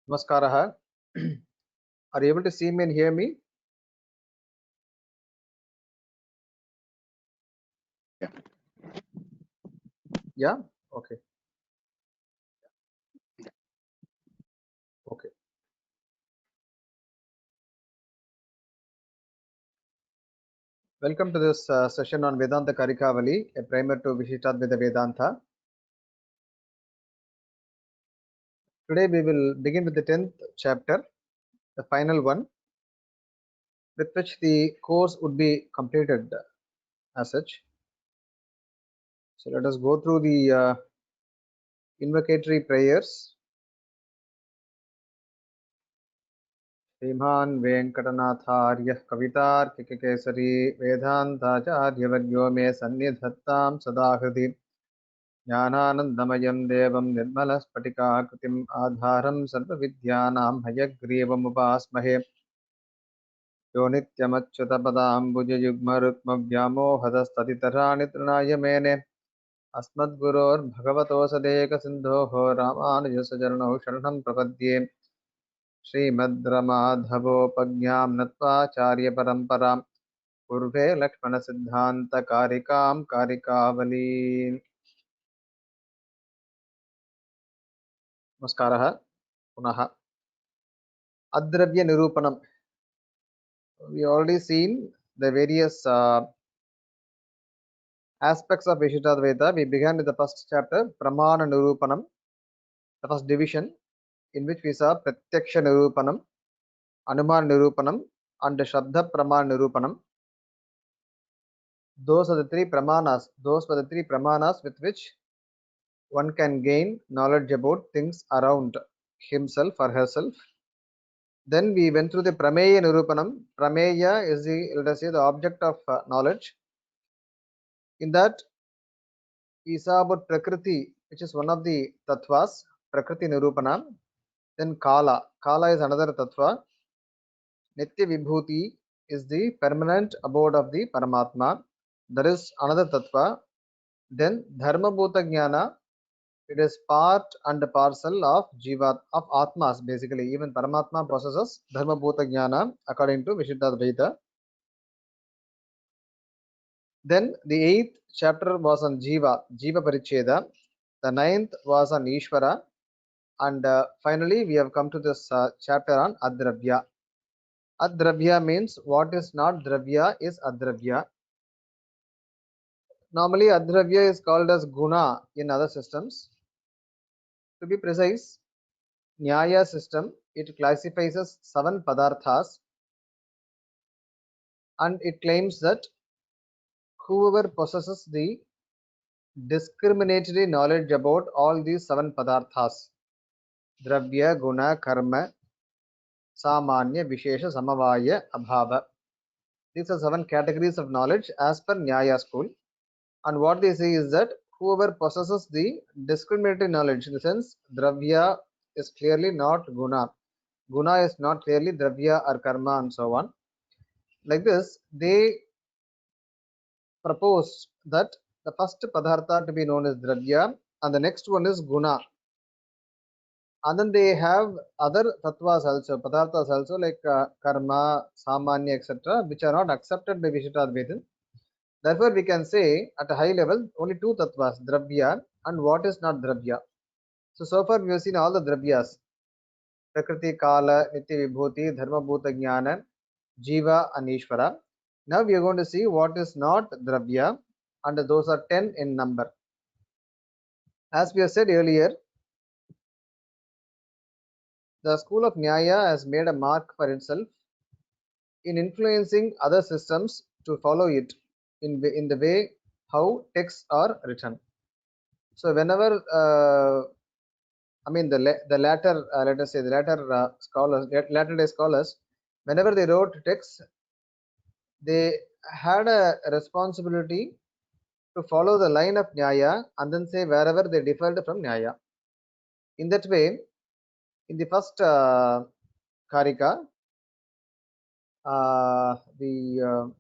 Namaskaraha. Are you able to see me and hear me? Yeah. Yeah? Okay. Okay. Welcome to this session on Vedanta Karikavali, a primer to Vishishtadvaita Vedanta. Today we will begin with the 10th chapter, the final one, with which the course would be completed as such. So let us go through the invocatory prayers. श्रीमान् वेङ्कटनाथार्यः कवितार्किककेसरी वेदान्ताचार्यवर्यो मे सन्निधत्तां सदा हृदि ज्ञानानन्दमयं देवं निर्मलस्फटिकाकृतिम् आधारं सर्वविद्यानां हयग्रीवमुपास्महे यो नित्यमच्युतपदाम्बुजयुग्मरुक्मव्यामोहदस्तदितराणि तृणाय मेने अस्मद्गुरोर्भगवतोऽसदेकसिन्धोः रामानुजस्य शरणं प्रपद्ये श्रीमद्रमाधवोपज्ञां नत्वाचार्यपरम्परां पूर्वे लक्ष्मणसिद्धान्तकारिकां कारिकावलीं नमस्कारः पुनः अद्रव्य निरूपणं. We already seen the various aspects of Vishishtadvaita. We began with the first chapter, Pramana Nirupanam, the first division, in which we saw Pratyaksha Nirupanam, Anuman Nirupanam, and Shabda Pramana Nirupanam. Those are the three pramanas. Those were the three pramanas with which one can gain knowledge about things around himself or herself. Then we went through the Prameya Nirupanam. Prameya is the, let us say, the object of knowledge. In that, we saw about Prakriti, which is one of the tattvas, Prakriti Nirupana. Then Kala. Kala is another tattva. Nitya Vibhuti is the permanent abode of the Paramatma. That is another tattva. Then Dharma Bhuta Jnana. It is part and parcel of Jivat, of Atmas basically. Even Paramatma possesses Dharma Bhuta Jnana according to Vishishtadvaita. Then the 8th chapter was on Jiva, Jiva Paricheda. The 9th was on Ishvara. And finally, we have come to this chapter on Adravya. Adravya means what is not Dravya is Adravya. Normally, Adravya is called as Guna in other systems. To be precise, Nyaya system, it classifies as 7 Padarthas, and it claims that whoever possesses the discriminatory knowledge about all these 7 Padarthas, Dravya, Guna, Karma, Samanya, Vishesha, Samavaya, Abhava. These are 7 categories of knowledge as per Nyaya school. And what they say is that whoever possesses the discriminatory knowledge, in the sense Dravya is clearly not Guna, Guna is not clearly Dravya or Karma, and so on. Like this, they propose that the first Padartha to be known as Dravya, and the next one is Guna. And then they have other tattvas also, Padarthas also, like Karma, Samanya, etc., which are not accepted by Vishishtadvaita. Therefore, we can say at a high level only 2 tattvas, Dravya and what is not Dravya. So far we have seen all the Dravyas: Prakriti, Kala, Nitya Vibhuti, Dharma Bhuta Jnana, Jiva, and Ishvara. Now we are going to see what is not Dravya, and those are 10 in number. As we have said earlier, the school of Nyaya has made a mark for itself in influencing other systems to follow it in the way how texts are written. So whenever I mean the latter let us say the latter scholars, latter day scholars, whenever they wrote texts, they had a responsibility to follow the line of Nyaya and then say wherever they differed from Nyaya. In that way, in the first Karika, the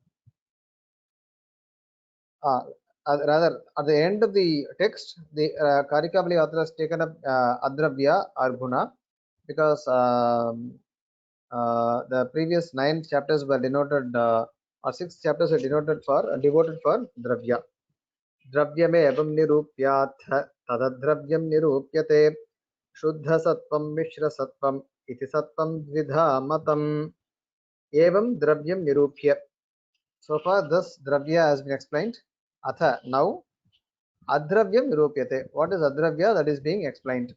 rather at the end of the text, the Karikavali author has taken up Adravya or Guna. because the previous 9 chapters were denoted or 6 chapters were denoted for devoted for dravya. Dravyame evam nirupyath tadadravyam nirupyate shuddha sattvam mishra sattvam iti sattvam dvidha matam evam dravyam nirupya. So far this dravya has been explained. Atha, now adravyam nirupyate. What is adravya? That is being explained.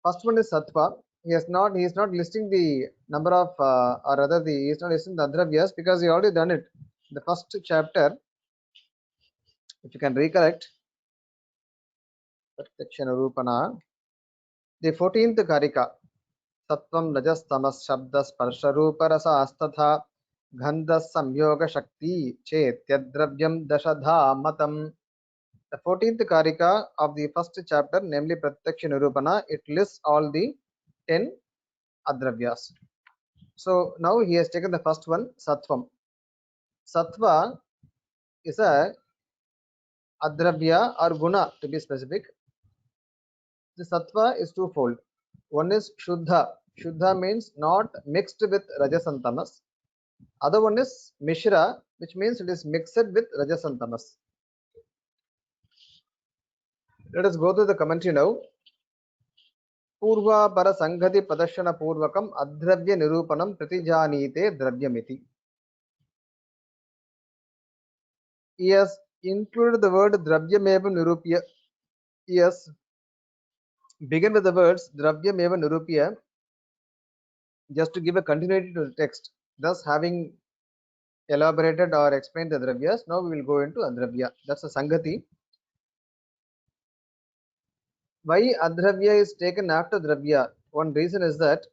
First one is sattva. He is not listing the number of or rather he is not listing the adravyas because he already done it. The first chapter, if you can recollect, Pratyakshanarupana, the 14th karika, sattvam rajas tamas shabdas parsharupa rasa astatha gandhas samyoga shakti chetyadravyam dashadha matam. The 14th karika of the first chapter, namely Pratyakshanarupana, it lists all the 10 adravyas. So now he has taken the first one, sattvam. Sattva is a adravya or guna to be specific. The sattva is twofold. One is shuddha. Shuddha means not mixed with rajas and tamas. Other one is mishra, which means it is mixed with rajas and tamas. Let us go to the commentary now. Purva para sanghati padashana purvakam adravya nirupanam pratijanite dravyamiti. He has included the word dravyameva nirupya. He has begin with the words dravyameva nirupya just to give a continuity to the text. Thus, having elaborated or explained the dravyas, now we will go into adravya. That's a sanghati. Why adravya is taken after dravya? One reason is that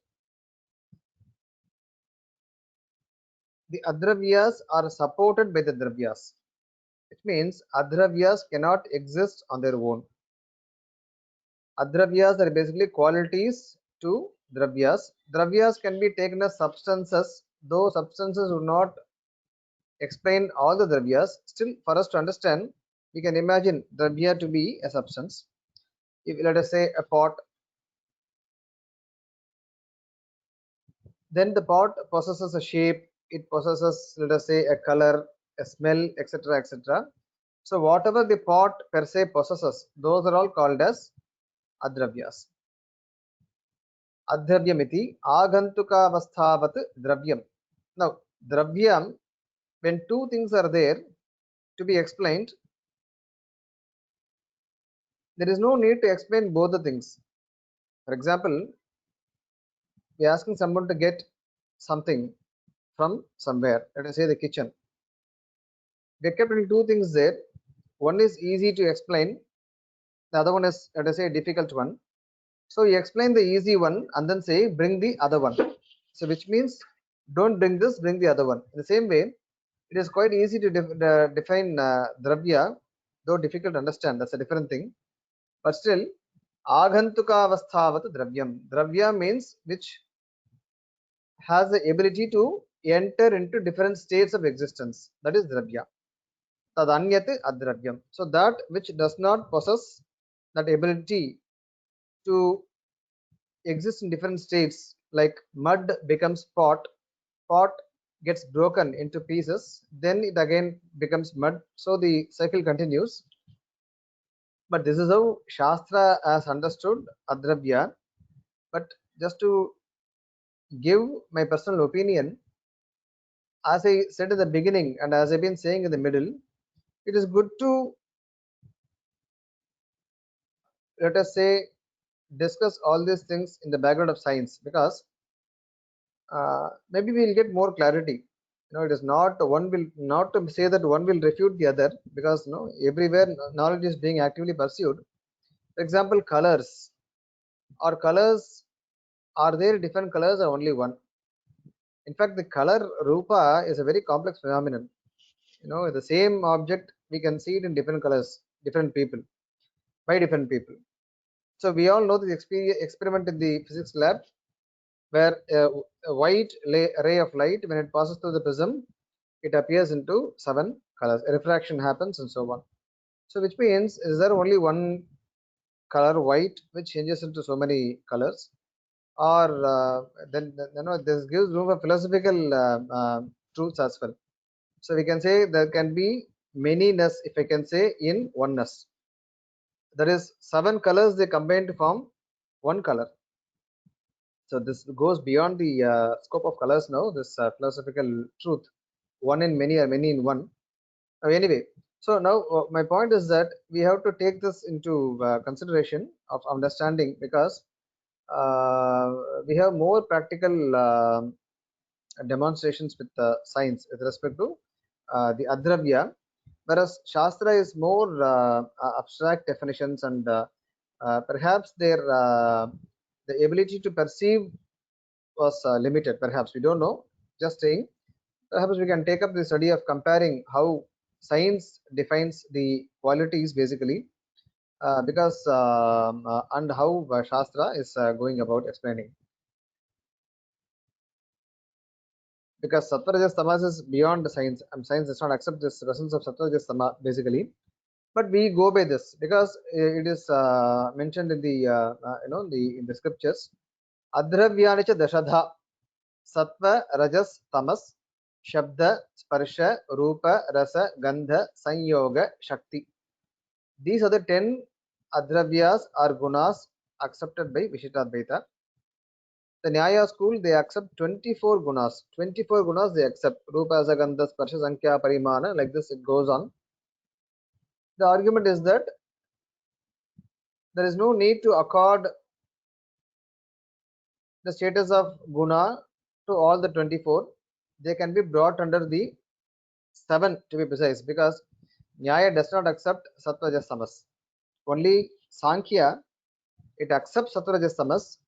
the adravyas are supported by the dravyas. It means adravyas cannot exist on their own. Adravyas are basically qualities to dravyas. Dravyas can be taken as substances, though substances would not explain all the dravyas. Still, for us to understand, we can imagine dravya to be a substance. If let us say a pot, then the pot possesses a shape, it possesses, let us say, a color, a smell, etc., etc. So whatever the pot per se possesses, those are all called as adravyas. Adravyamiti agantukavasthavat dravyam. Now dravyam, when two things are there to be explained, there is no need to explain both the things. For example, we are asking someone to get something from somewhere, let us say the kitchen. We are kept two things there. One is easy to explain, the other one is, let us say, a difficult one. So you explain the easy one and then say bring the other one. So which means don't bring this, bring the other one. In the same way, it is quite easy to define dravya, though difficult to understand. That's a different thing. But still, aghantukavasthavat dravyam. Dravya means which has the ability to enter into different states of existence. That is dravya. Tadanyat adravyam. So that which does not possess that ability to exist in different states, like mud becomes pot, pot gets broken into pieces, then it again becomes mud, so the cycle continues. But this is how Shastra has understood adravya. But just to give my personal opinion, as I said in the beginning and as I've been saying in the middle, it is good to, let us say, discuss all these things in the background of science, because maybe we'll get more clarity. It is not one will not to say that one will refute the other, because everywhere knowledge is being actively pursued. For example, colors or colors, are there different colors or only one? In fact, the color rupa is a very complex phenomenon. The same object we can see it in different colors, different people, by different people. So we all know the experiment in the physics lab, where a white ray of light, when it passes through the prism, it appears into 7 colors. A refraction happens and so on. So which means, is there only one color white which changes into so many colors? or then this gives room for philosophical truths as well. So we can say there can be manyness, if I can say, in oneness. There is 7 colors they combine to form one color. So this goes beyond the scope of colors now, this philosophical truth, one in many or many in one. Anyway, so now my point is that we have to take this into consideration of understanding, because uh, we have more practical demonstrations with science with respect to the adravya, whereas shastra is more abstract definitions, and perhaps their the ability to perceive was limited. Perhaps we don't know. Just saying. Perhaps we can take up the study of comparing how science defines the qualities basically, because and how Shastra is going about explaining. Because Sattva Rajas Tamas is beyond the science, and science does not accept this presence of Sattva Rajas Tama basically. But we go by this because it is mentioned in the in the scriptures. Adhravyanicha dashadha Sattva Rajas Tamas Shabda Sparsha Rupa Rasa Gandha Sanyoga Shakti. These are the 10 adhravyas or gunas accepted by Vishishtadvaita. The Nyaya school, they accept 24 gunas. 24 gunas they accept. Rupa, Rasa, Gandha, Sparsha, Sankhya, Parimana. Like this it goes on. The argument is that there is no need to accord the status of guna to all the 24. They can be brought under the 7 to be precise, because Nyaya does not accept Sattva Rajas Tamas. Only Sankhya, it accepts Sattva Rajas Tamas,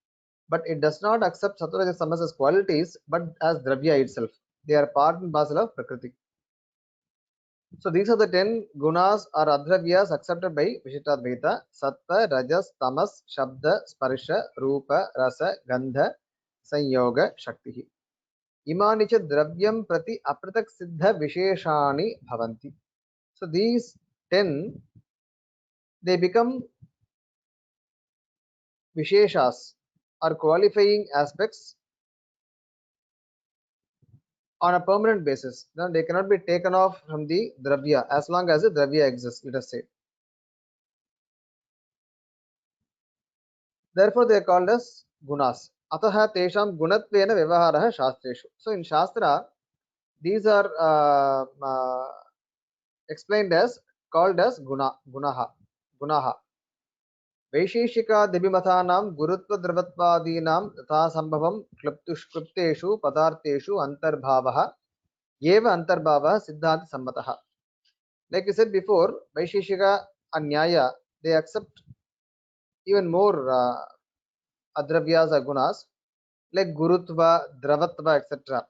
but it does not accept Sattva Rajas Tamas as qualities, but as Dravya itself. They are part and parcel of Prakriti. So these are the 10 gunas or adhravyas accepted by Vishishtadvaita: Sattva, Rajas, Tamas, Shabda, Sparsha, Rupa, Rasa, Gandha, Sanyoga, Shakti. Imani cha dravyam prati apratak siddha visheshani bhavanti. So these 10, they become visheshas or qualifying aspects on a permanent basis. Now they cannot be taken off from the dravya as long as the dravya exists, let us say. Therefore they are called as gunas. Ataha tesham gunatvena vyavaharaha shastreshu. So in Shastra, these are explained as, called as gunaha. वैशेषिकादिभिमतानां गुरुत्वद्रवत्वादीनां तथा संभवं क्लुप्तेषु पदार्थेषु अंतर्भावः एव अंतर्भावः सिद्धांत सम्मतः. Like I said before, Vaisheshika and Nyaya, they accept even more adravyas or gunas like Gurutva, Dravatva, etc.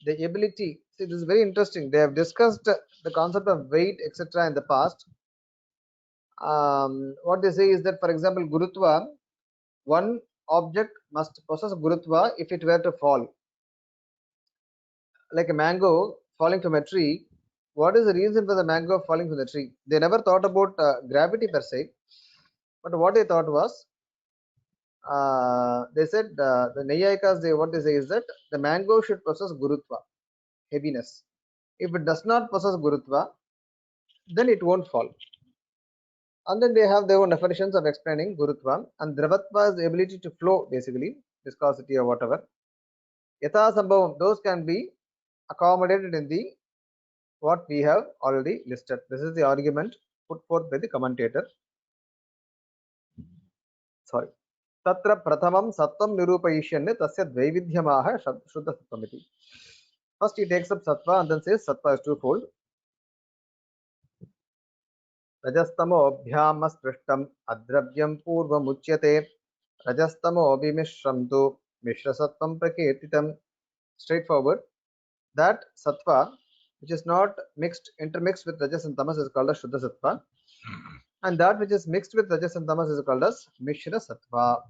The ability, see, this is very interesting. They have discussed the concept of weight, etc. in the past. What they say is that, for example, Gurutva, one object must possess Gurutva if it were to fall. Like a mango falling from a tree, what is the reason for the mango falling from the tree? They never thought about gravity per se, but what they thought was, they said the Nayayikas, what they say is that the mango should possess Gurutva, heaviness. If it does not possess Gurutva, then it won't fall. And then they have their own definitions of explaining Gurutva, and Dravatva is the ability to flow, basically, viscosity or whatever. Yatha Sambhavam, those can be accommodated in the what we have already listed. This is the argument put forth by the commentator. Sorry. Tatra Prathamam Sattvam Nirupayishyane Tasya Dvaividhyamaha Shuddha Sattvam. First he takes up Sattva and then says Sattva is twofold. Rajastamo Abhyam Sprishtam Adravyam Purva Muchyate Rajastamo Abhimishram Tu Mishra Sattvam Prakirtitam. Straightforward. That Sattva, which is not intermixed with Rajas and Tamas, is called as Shuddha Sattva. And that which is mixed with Rajas and Tamas is called as Mishra Sattva.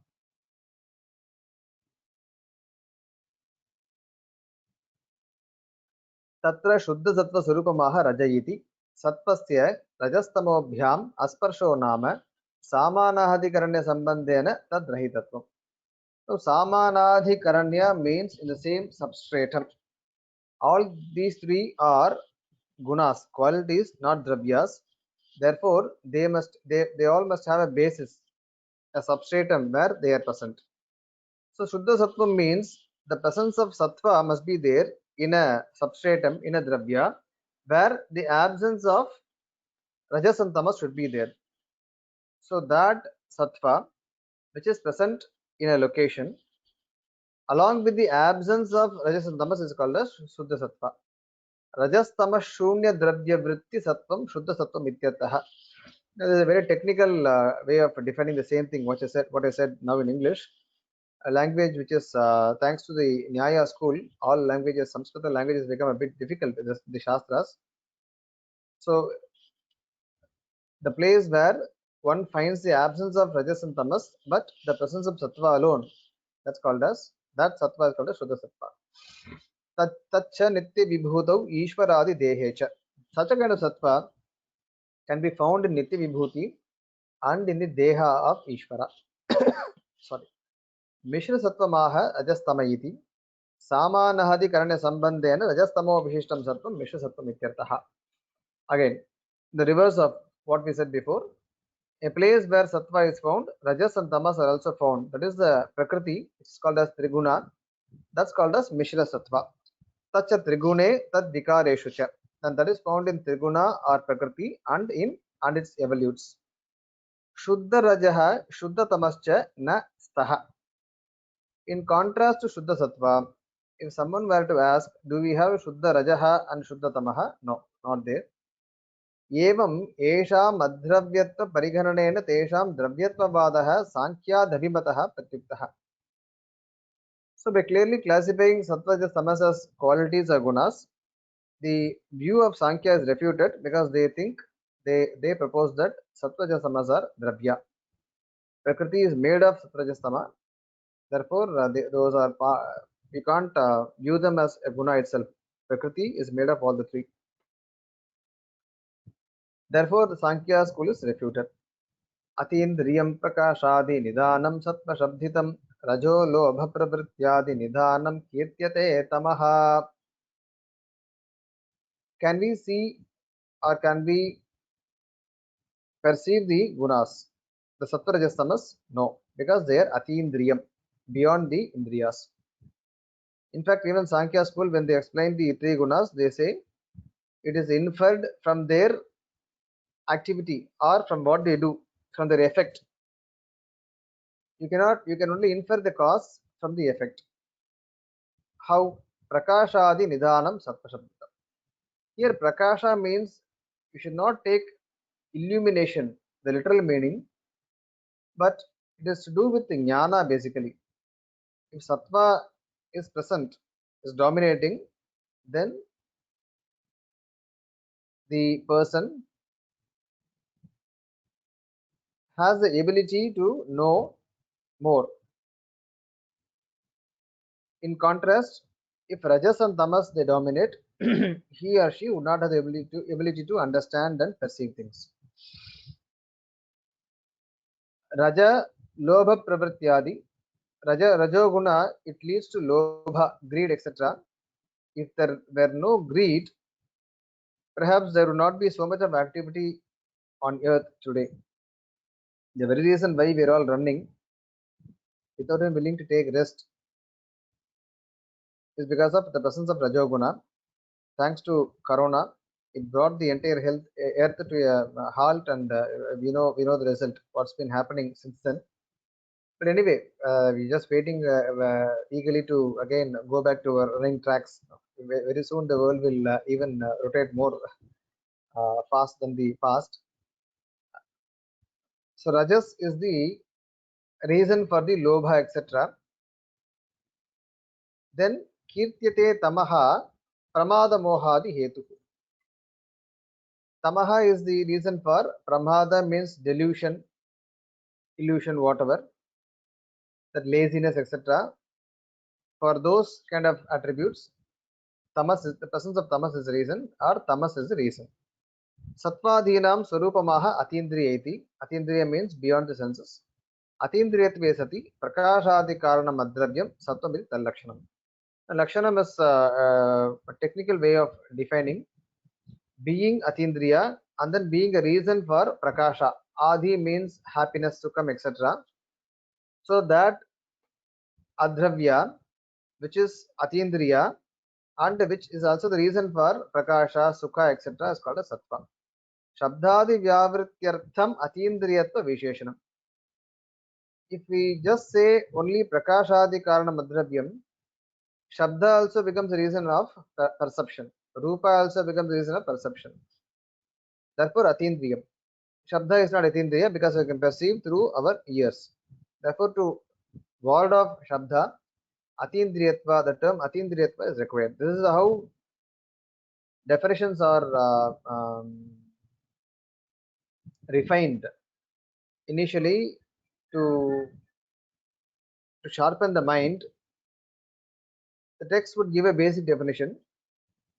Tatra Shuddha Sattva Surupamaha Raja iti Satvasya Rajastamobhyam Asparsho Nama Samanahadikaranya Sambandhena Tadrahitatvam. So Samanadhikaranya means in the same substratum. All these three are gunas, qualities, not dravyas. Therefore, they all must have a basis, a substratum where they are present. So Shuddha Sattva means the presence of Sattva must be there in a substratum, in a dravya, where the absence of Rajas and Tamas should be there. So that Sattva, which is present in a location, along with the absence of Rajas and Tamas, is called as Shuddha Sattva. Rajas Tamas Shunya Dravya Vritti Sattvam Shuddha Sattvam Ityartha. This is a very technical way of defining the same thing what I said now in English. A language which is thanks to the Nyaya school, all languages, Sanskrit languages become a bit difficult, the Shastras. So the place where one finds the absence of Rajas and Tamas, but the presence of Sattva alone, that Sattva is called as Shuddha Sattva. Tacha Nitya Vibhutau Ishwaradi Dehecha. Such a kind of Sattva can be found in Nitya Vibhuti and in the Deha of Ishvara. Sorry. Mishra Sattvamaha Rajastama iti. Samanahadi Karanya Sambandhena Rajastamo Vishishtam Sattvam Mishra Sattvam Ityartaha. Again, the reverse of what we said before. A place where Sattva is found, Rajas and Tamas are also found. That is the Prakriti, it's called as Triguna. That's called as Mishra Sattva. Tacha Trigune Tad Vikareshu cha. And that is found in Triguna or Prakriti and its evolutes. Shuddha Rajaha Shuddha Tamascha na staha. In contrast to Shuddha Sattva, if someone were to ask, do we have Shuddha Rajaha and Shuddha Tamaha? No, not there. एवं येषाम् अद्रव्यत्व परिगणनेन तेषां द्रव्यत्ववादः सांख्यादभिमतः प्रत्युक्तः. So by clearly classifying sattva tamas as qualities or gunas, the view of Sankhya is refuted because they think they propose that sattva tamas are dravya. Prakriti is made of sattva tama. Therefore, those are we can't view them as a guna itself. Prakriti is made of all the three. Therefore, the Sankhya school is refuted. Atindriyam prakashadi nidanam sattva shabdhitam rajo lobha pravrityadi nidanam kirtyate tamaha. Can we see or can we perceive the gunas? The sattva rajas tamas? No, because they are atindriyam, beyond the indriyas. In fact, even Sankhya school, when they explain the three gunas, they say it is inferred from their activity or from what they do, from their effect. You can only infer the cause from the effect. How? Prakashadi nidanam sattva shabdhitam. Here prakasha means you should not take illumination, the literal meaning, but it is to do with the jnana basically. If sattva is present, is dominating, then the person has the ability to know more. In contrast, if rajas and tamas they dominate, he or she would not have the ability to understand and perceive things. Raja lobha pravrityadi. Rajoguna, it leads to lobha, greed, etc. If there were no greed, perhaps there would not be so much of activity on earth today. The very reason why we are all running without being willing to take rest is because of the presence of Rajoguna. Thanks to Corona, it brought the entire earth to a halt, and we know the result. What's been happening since then. But anyway, we're just waiting eagerly to again go back to our running tracks. Very soon, the world will even rotate more fast than the past. So Rajas is the reason for the lobha, etc. Then kirtyate tamaha pramada mohadi hetu. Tamaha is the reason for pramada, means delusion, illusion, whatever, that laziness, etc. For those kind of attributes, tamas is the presence of tamas is the reason, or tamas is the reason. Sattvadhinam swarupamaha atindriya iti. Atindriya means beyond the senses. Atindriyatve sati prakashadi karanam adravyam sattvam iti tallakshanam. Lakshanam is a technical way of defining being atindriya and then being a reason for prakasha. Adi means happiness, sukham, etc. So that adravya, which is atindriya and which is also the reason for prakasha, sukha, etc. is called as sattva. Shabdadi vyavrityartham atindriyatva visheshanam. If we just say only prakashadi karanam adravyam, Shabda also becomes the reason of perception. Rupa also becomes the reason of perception. Therefore, Atindriyam. Shabda is not Atindriya because we can perceive through our ears. Therefore, to ward off Shabda, Atindriyatva, the term Atindriyatva is required. This is how definitions are refined initially to sharpen the mind. The text would give a basic definition,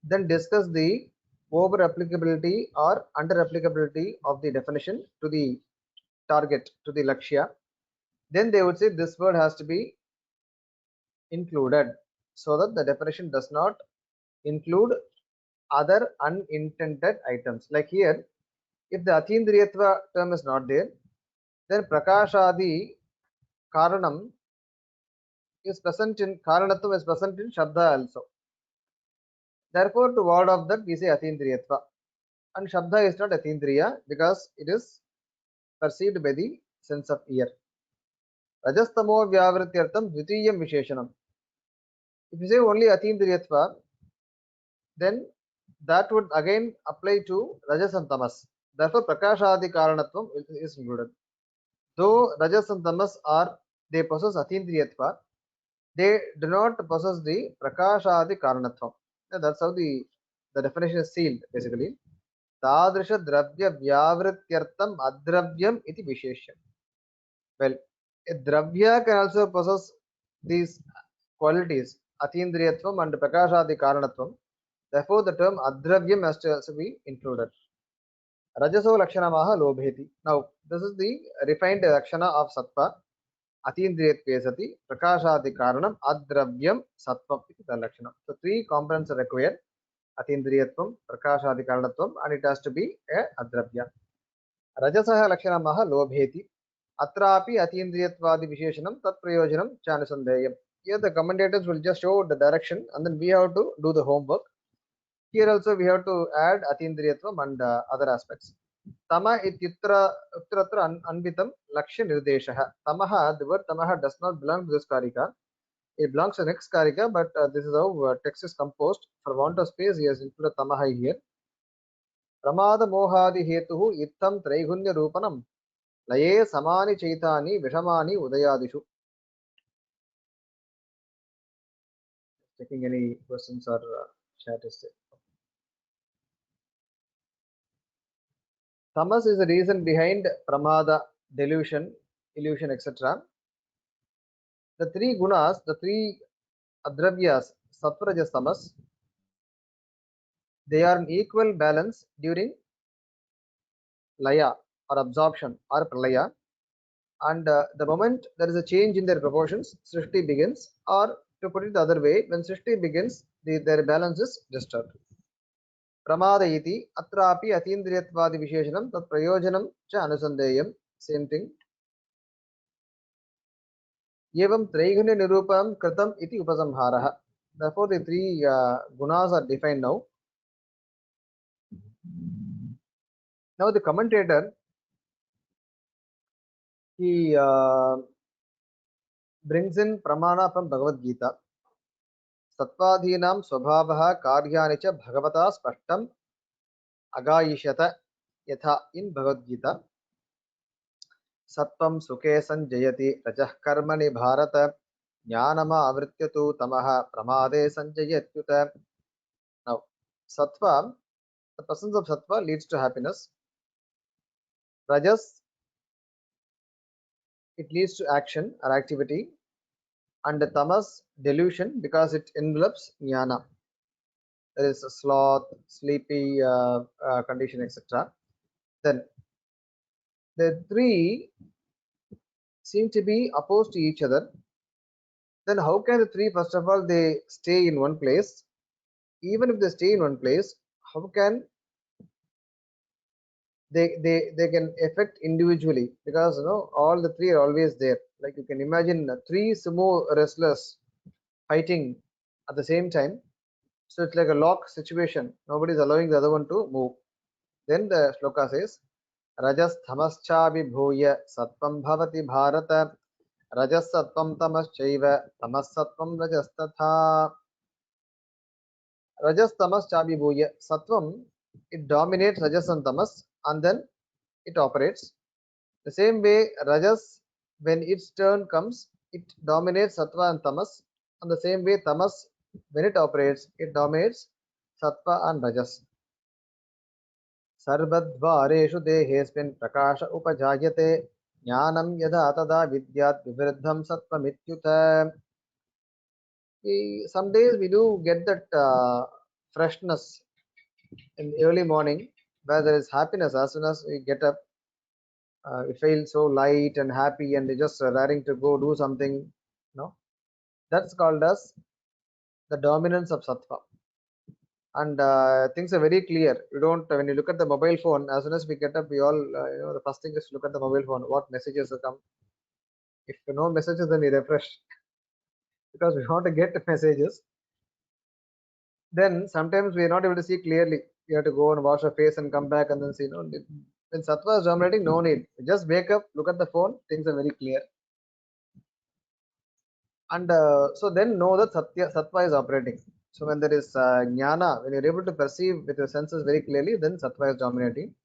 then discuss the over applicability or under applicability of the definition to the target, to the lakshya. Then they would say this word has to be included so that the definition does not include other unintended items. Like here, if the atindriyatva term is not there, then prakashadi karanam is present in karanatvam is present in shabda also. Therefore, to ward off that, we say atindriyatva. And shabda is not atindriya because it is perceived by the sense of ear. Rajastamo vyavrityartam dvitiyam visheshanam. If you say only atindriyatva, then that would again apply to rajas and tamas. Therefore, prakashadi karanatvam is included. Though rajas and tamas they possess atindriyatva, they do not possess the prakashadi karanatvam. That's how the definition is sealed basically. Tadrisha dravya vyavrityartam adravyam iti visheshyam. Well, a dravya can also possess these qualities, atindriyatvam and prakashadi karanatvam. Therefore, the term adravyam has to also be included. Rajaso lakshanamaha lobheti. Now, this is the refined lakshana of sattva. Atindriyatve sati prakashadi karanam adravyam sattvam iti lakshanam. So, three components are required: atindriyatvam, prakashadi karanatvam, and it has to be a adravya. Rajasaha lakshanamaha lobheti. Atrapi atindriyatwadi visheshanam tat prayojanam chanusandeyam. Here the commentators will just show the direction and then we have to do the homework. Here also we have to add atindriyatvam and other aspects. Tama ityutra anvitam lakshya nirdeshaha. Tamaha, the word tamaha does not belong to this karika. It belongs to the next karika, but this is how text is composed. For want of space, he has included tamaha here. Pramada mohadi hetuhu ittam traigunya rupanam laye samani chaitani vishamani udayadishu. Checking any questions or chat is there. Tamas is the reason behind pramada, delusion, illusion, etc. The three gunas, the three adravyas, sattva, rajas, tamas, they are in equal balance during laya or absorption or pralaya. And the moment there is a change in their proportions, Srishti begins, or to put it the other way, when Srishti begins, their balance is disturbed. Pramada iti atrapi atindriyatvadi visheshanam tat prayojanam cha anusandeyam. Same thing. Yevam traigunya nirupam kritam iti upasamharaha. Therefore, the three gunas are defined now. Now, the commentator, he brings in pramana from Bhagavad Gita. Sattvadhinam swabhavaha karyani cha bhagavata spashtam agayishyata yatha in Bhagavad Gita. Sattvam sukhe sanjayati rajah karmani bharata jnanama avrityatu tamaha pramade sanjayatyuta. Now, sattva, the presence of sattva leads to happiness. Rajas, it leads to action or activity. And the tamas, delusion, because it envelops jnana. There is a sloth, sleepy condition, etc. Then the three seem to be opposed to each other, then how can the three, first of all, they stay in one place? Even if they stay in one place, how can they can affect individually? Because all the three are always there. Like you can imagine three sumo wrestlers fighting at the same time. So it's like a lock situation. Nobody is allowing the other one to move. Then the shloka says, Rajas tamascha sattvam bhavati bharata rajas sattvam tamaschaiva tamas sattvam rajas tatha. Rajas tamas chabibhuya. Sattvam, it dominates rajas and tamas, and then it operates. The same way, rajas, when its turn comes, it dominates sattva and tamas. And the same way, tamas, when it operates, it dominates sattva and rajas. सर्वद्वारेषु देहेऽस्मिन् प्रकाश उपजायते ज्ञानं यदा तदा विद्यात् विवृद्धं सत्त्वमित्युत. Some days we do get that freshness in the early morning where there is happiness. As soon as we get up, we feel so light and happy and just raring to go do something. That's called as the dominance of sattva. And things are very clear. You don't, when you look at the mobile phone, as soon as we get up, we all the first thing is to look at the mobile phone, what messages have come. If no messages, then we refresh because we want to get messages. Then sometimes we are not able to see clearly. You have to go and wash your face and come back and then see. When sattva is dominating, no need. Just wake up, look at the phone, things are very clear. And so then know that sattva is operating. So when there is jnana, when you're able to perceive with your senses very clearly, then sattva is dominating.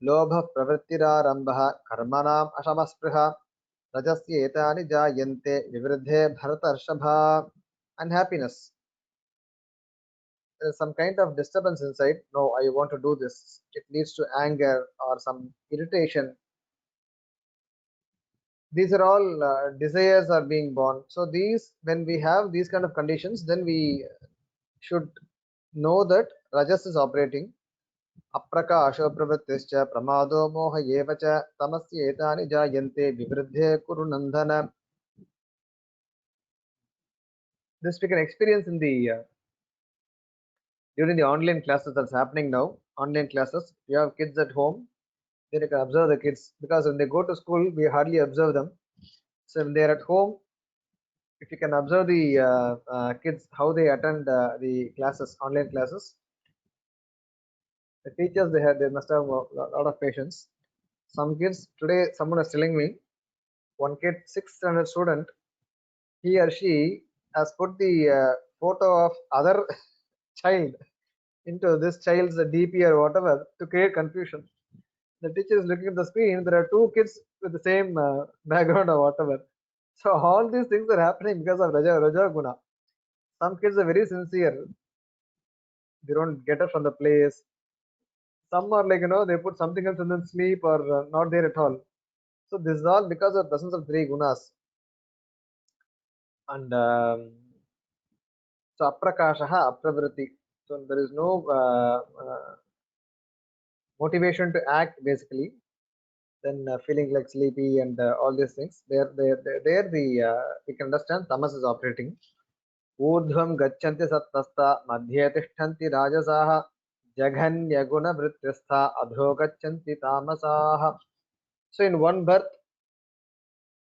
Lobha pravrittirarambha karmanam ashamaspriha rajasya etani jayante vivriddhe bharatarshabha. And happiness. There is some kind of disturbance inside. No, I want to do this. It leads to anger or some irritation. These are all desires are being born. So these, when we have these kind of conditions, then we should know that rajas is operating. Aprakasho pravrittischa pramado moha yevacha tamasya etani jayante vivriddhe kuru nandana. This we can experience in the during the online classes that's happening now. Online classes, you have kids at home, then you can observe the kids, because when they go to school we hardly observe them. So when they are at home, if you can observe the kids how they attend the classes, online classes, the teachers, they must have a lot of patience. Some kids today, someone was telling me, one kid, 6th standard student, he or she has put the photo of other child into this child's DP or whatever to create confusion. The teacher is looking at the screen, there are two kids with the same background or whatever. So all these things are happening because of Raja Guna. Some kids are very sincere. They don't get up from the place. Some are like, they put something else and then sleep or not there at all. So this is all because of presence of three gunas. And so aprakashaha apravritti. So there is no motivation to act basically. Then feeling like sleepy and all these things. There the we can understand tamas is operating. ऊर्ध्वं गच्छन्ति सत्त्वस्ता मध्ये तिष्ठन्ति राजसाः जघन्यगुणवृत्तिस्था अधो गच्छन्ति तामसाः. So in one birth,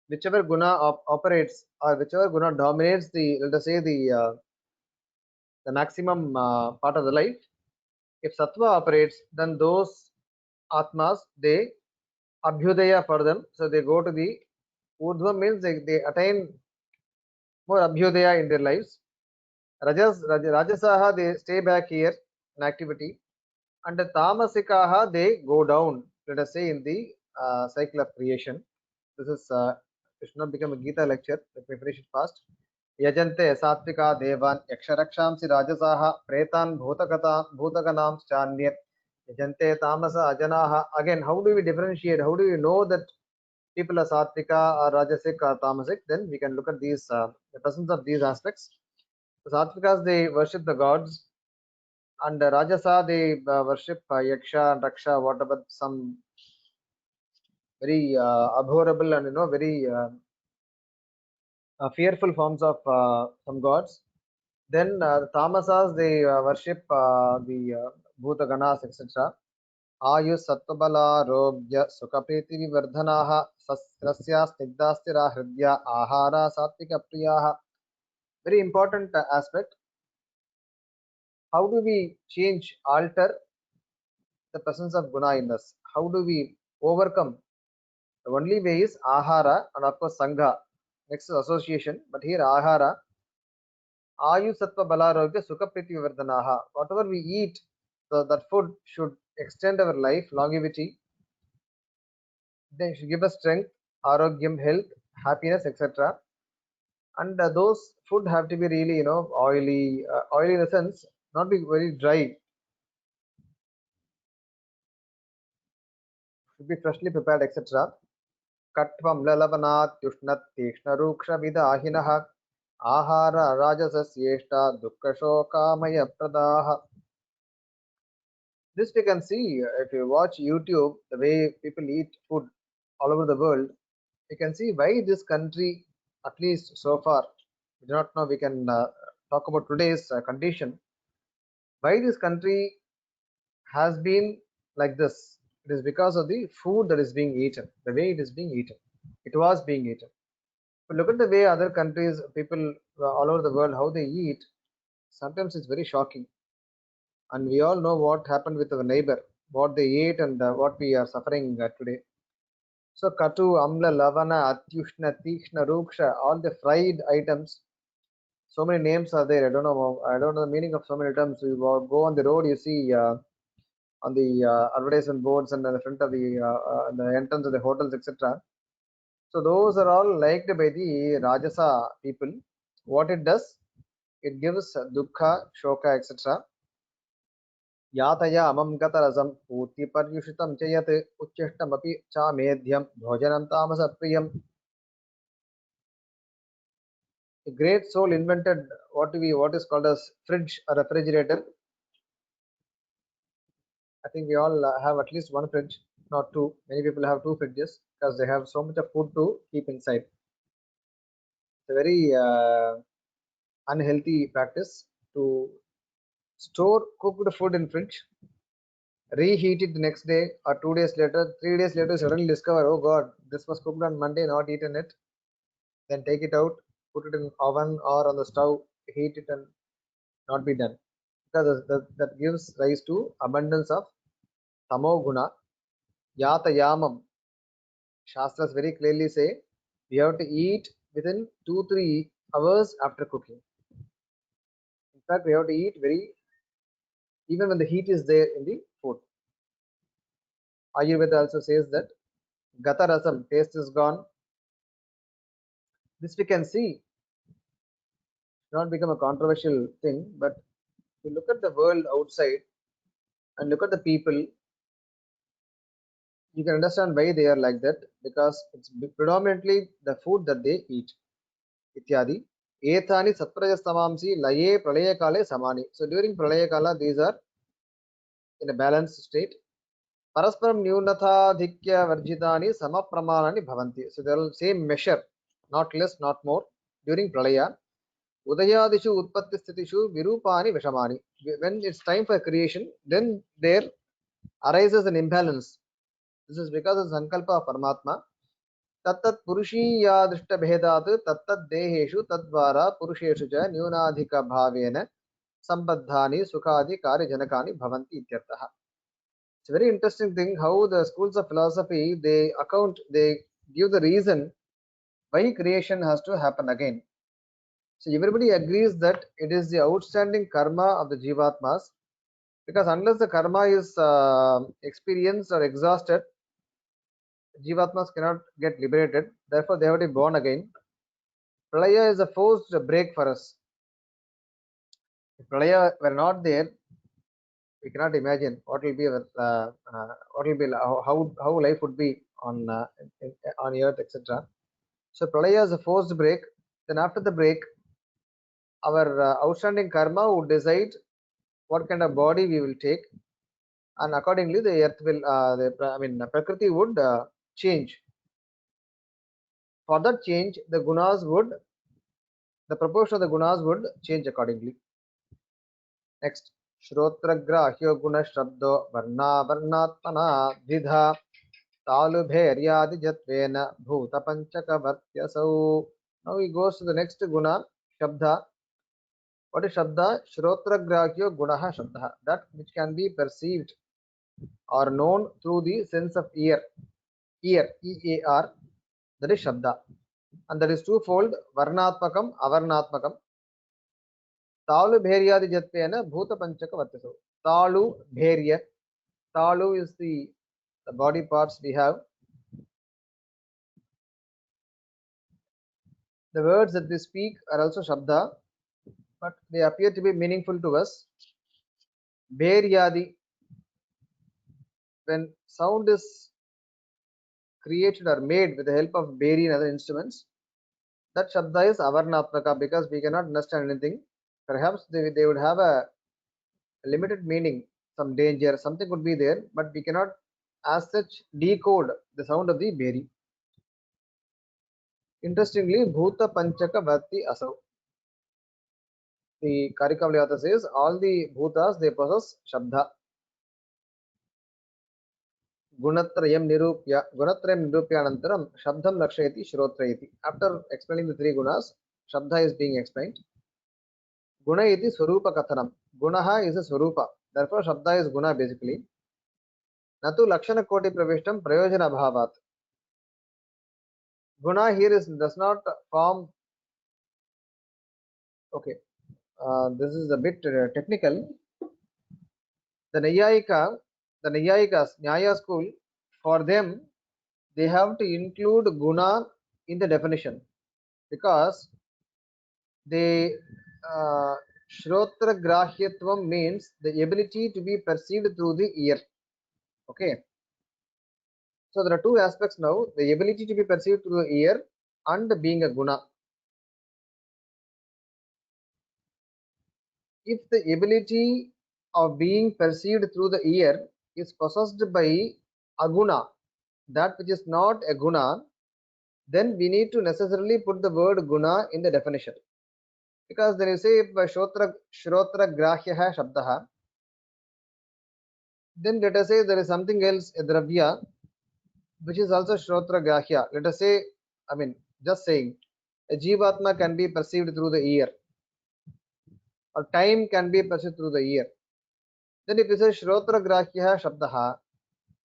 whichever guna operates or whichever guna dominates the, let us say, the maximum part of the life, if sattva operates, then those atmas, they abhyudaya for them. So they go to the urdhva, means they attain more abhyudaya in their lives. Rajasaha, they stay back here in activity, and the tamasikaha, they go down, let us say, in the cycle of creation. This is it should not become a Gita lecture. Let me finish it fast. Yajante satvika devan yaksharakshamsi rajasaha pretan bhutaganam chanyat yajante tamasa ajanaha. Again, how do we differentiate? How do we know that people are satvika or rajasic or tamasic? Then we can look at these the presence of these aspects. The Satvikas, they worship the gods, and the Rajasa, they worship Yaksha and Raksha, whatever, some very abhorrable and very fearful forms of some gods. Then the tamasas, they worship the bhuta ganas, etc. Ayu sattvala rogya sukapriti vivardhanaha sasya snigdastira hridya ahara sattvika priyaha. Very important aspect. How do we change, alter the presence of guna in us? How do we overcome? The only way is ahara and of course sangha. Next is association, but here ahara. Ayu sattva balarogya sukha priti vivardhanaha. Whatever we eat, that food should extend our life, longevity. They should give us strength, arogyam, health, happiness, etc. And those food have to be really, oily. Oily in the sense, not be very dry. Should be freshly prepared, etc. Katvam lalavanat yushnat tikshna ruksha vidahinah ahara rajasasyeshta dukkashokamaya pradaha. This we can see if you watch YouTube, the way people eat food all over the world. You can see why this country, at least so far, we do not know. We can talk about today's condition. Why this country has been like this? It is because of the food that is being eaten, the way it is being eaten. It was being eaten. But look at the way other countries, people all over the world, how they eat. Sometimes it's very shocking. And we all know what happened with our neighbor, what they ate, and what we are suffering today. So katu, amla, lavana, atyushna, tikshna, ruksha, all the fried items. So many names are there. I don't know the meaning of so many terms. You go on the road, you see on the advertisement boards and in the front of the entrance of the hotels, etc. So those are all liked by the Rajasa people. What it does, it gives dukkha, shoka, etc. Yataya amam gatarasam puti paryushitam chayat uchishtam cha medhyam bhojanam tamasa priyam. A great soul invented what is called as fridge or refrigerator. I think we all have at least one fridge, not two. Many people have two fridges because they have so much of food to keep inside. It's a very unhealthy practice to store cooked food in fridge, reheat it the next day or 2 days later, 3 days later, suddenly discover, oh God, this was cooked on Monday, not eaten it. Then take it out, put it in oven or on the stove, heat it and not be done. Because that gives rise to abundance of tamo guna, yata yamam. Shastras very clearly say we have to eat within 2-3 hours after cooking. In fact, we have to eat even when the heat is there in the food. Ayurveda also says that gata rasam, taste is gone. This we can see not become a controversial thing, but if you look at the world outside and look at the people, you can understand why they are like that, because it's predominantly the food that they eat. Ityadi. Ethani satrayastamamsi laye pralaya kale samani. So during pralaya kala, these are in a balanced state. Parasparam nyunatadhikya varjitani samapramanani bhavanti. So they are same measure, not less, not more. During pralaya, udayadishu utpatti sthithishu virupani vishamani. When it's time for creation, then there arises an imbalance. This is because of the sankalpa of Paramatma. Tattat purushiyya drishta bhedat tattat deheshu tadvara purusheshu cha nyunadhika bhavena sambaddhani sukhadi karya janakani bhavanti ityartha. It's a very interesting thing how the schools of philosophy they give the reason why creation has to happen again. So everybody agrees that it is the outstanding karma of the jivatmas, because unless the karma is experienced or exhausted, jivatmas cannot get liberated. Therefore, they have to be born again. Pralaya is a forced break for us. If Pralaya were not there, we cannot imagine what will be how life would be on earth, etc. So Pralaya is a forced break. Then after the break, our outstanding karma would decide what kind of body we will take, and accordingly the earth will, Prakriti would change. For that change, the proportion of the gunas would change accordingly. Next, Shrotragrahyo guna shabdo varna varnatmana dvidha talubheryadi jatvena bhuta panchaka vartyasau. Now he goes to the next guna, shabda. What is shabda? Shrotragrahyo gunaha shabda. That which can be perceived or known through the sense of ear. Ear, E-A-R, that is shabda. And that is twofold, varnatmakam, avarnatmakam. Talu bheryadi jatvena bhuta panchaka vartyasau. Talu bherya. Talu is the body parts we have. The words that we speak are also shabda, but they appear to be meaningful to us. Bheryadi, when sound is created or made with the help of bheri and other instruments, that shabda is avarnatmaka because we cannot understand anything. Perhaps they would have a limited meaning, some danger, something could be there, but we cannot as such decode the sound of the bheri. Interestingly, bhuta panchaka vati asau. The Karikavaliyata says all the bhutas they possess shabda. Gunatrayam nirupya anantaram shabdam lakshayati shrotrayati. After explaining the three gunas, shabda is being explained. Guna iti swarupa kathanam. Gunaha is a swarupa. Therefore, shabda is guna basically. Natu lakshana koti pravishtam prayojana bhavat. Guna here does not form. Okay, this is a bit technical. The Nayayikas, Nyaya school, for them, they have to include guna in the definition because they Shrotra Grahyatvam means the ability to be perceived through the ear. Okay. So there are two aspects now, the ability to be perceived through the ear and being a guna. If the ability of being perceived through the ear is possessed by aguna, that which is not a guna, then we need to necessarily put the word guna in the definition. Because then you say if shrotra grahyaha shabdaha, then let us say there is something else, a dravya, which is also shrotra grahya. Let us say, I mean, just saying, a jivatma can be perceived through the ear, or time can be perceived through the ear. Then if you say shrotra grahyaha shabdaha,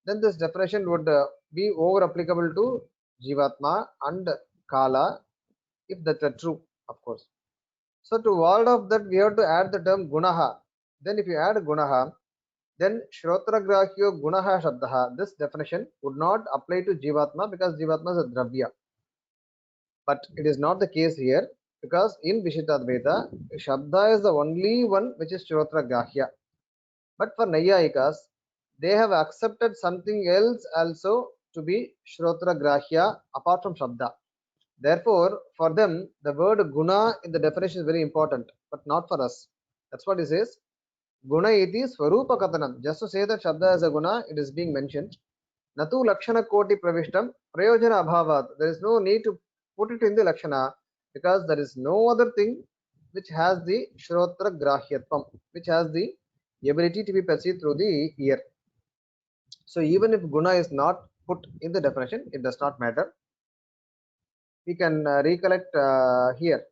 then this definition would be over applicable to jivatma and kala, if that's true, of course. So to ward off that, we have to add the term gunaha. Then if you add gunaha, then shrotra grahyo gunaha shabdaha, this definition would not apply to jivatma because jivatma is a dravya. But it is not the case here because in Vishittadvaita, shabda is the only one which is shrotra grahya. But for Nayayikas, they have accepted something else also to be shrotra grahya apart from shabda. Therefore, for them, the word guna in the definition is very important, but not for us. That's what he says. Guna iti swarupa kathanam. Just to say that shabda is a guna, it is being mentioned. Natu lakshana koti pravishtam prayojana abhavat. There is no need to put it in the lakshana because there is no other thing which has the shrotra grahyatvam, which has the ability to be perceived through the ear. So even if guna is not put in the definition, it does not matter. We can recollect here.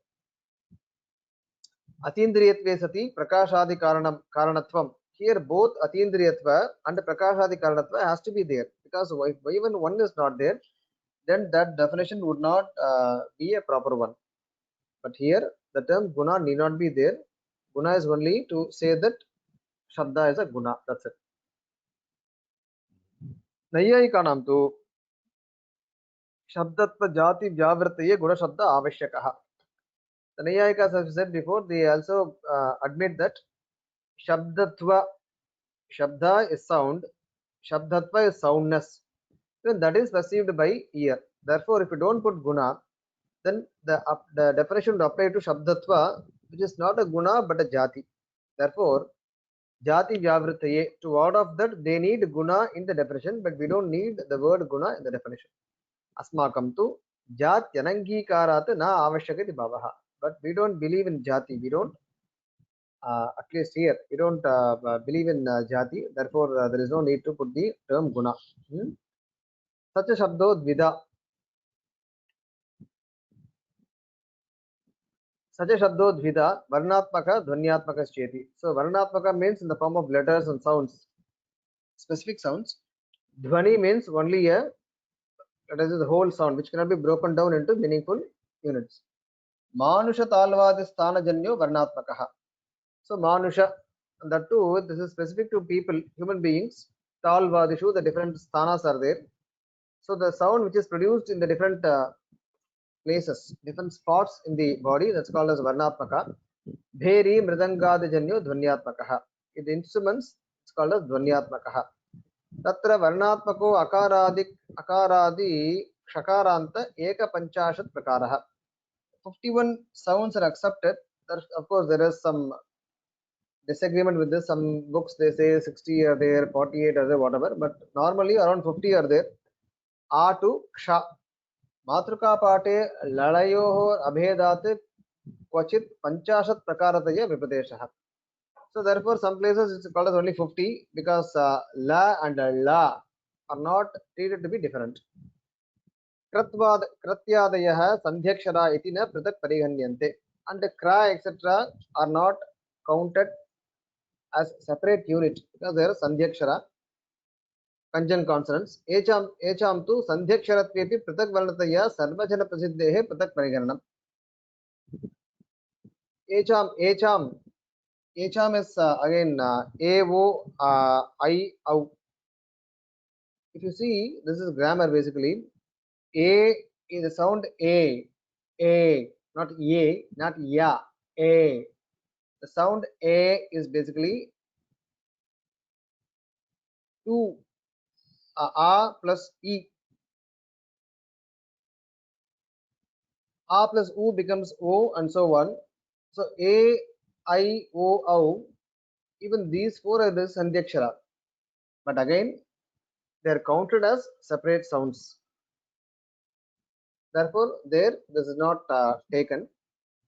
Atindriyatve sati prakashadi karanatvam. Here both atindriyatva and prakashadi karanatva has to be there because if even one is not there, then that definition would not be a proper one. But here the term guna need not be there. Guna is only to say that shabda is a guna. That's it. Naiyayikanam tu shabdatva jati vyavritye guna shabda avashyakaha. The Naiyayikas, as I said before, they also admit that shabdatva, shabda is sound, shabdatva is soundness. Then that is perceived by ear. Therefore, if you don't put guna, then the definition would apply to shabdatva, which is not a guna but a jati. Therefore, Jati vyavrittaye. To out of that, they need guna in the definition, but we don't need the word guna in the definition. Asmakam tu jatyanangikarat na avashyakati bhavaha. But we don't believe in jati. We don't, at least here, we don't believe in jati. Therefore, there is no need to put the term guna. Such a shabdo dvida. Such a shabdo dvida, varnatmaka, dhvanyatmaka cheti. So, varnatmaka means in the form of letters and sounds, specific sounds. Dhvani means only a, that is the whole sound, which cannot be broken down into meaningful units. Manusha talvadi sthana janyo varnatmakaha. So, manusha, that too, this is specific to people, human beings. Talvadishu, the different sthanas are there. So, the sound which is produced in the different places, different spots in the body, that's called as varnatmaka. Bheri mridangadijanyo dhvanyatmakaha. In the instruments, it's called as dhvanyatmakaha. Tatra varnatmako akaradi shakaranta eka panchashat prakaraha. 51 sounds are accepted. Of course, there is some disagreement with this. Some books they say 60 are there, 48 are there, whatever. But normally around 50 are there. A to ksha. Matruka pate lalayoho abhedat क्वचित पंचाशत प्रकारतय विपदेशः. So therefore some places it's called as only 50 because la and la are not treated to be different. Kratyadayah sandhyakshara iti na pratak pariganyante, and kra etc. are not counted as separate unit because they are sandhyakshara, conjunct consonants. Echam tu sandhyaksharatvepi pratak varnataya sarvajana prasiddehe pratak parigananam. Echam is again a o I ou. If you see, this is grammar basically. A is the sound a, not ye, not ya, a. The sound a is basically two a plus e. A plus u becomes o and so on. So a, I, o, au. Even these four are the sandhyakshara, but again they are counted as separate sounds. Therefore, there this is not taken.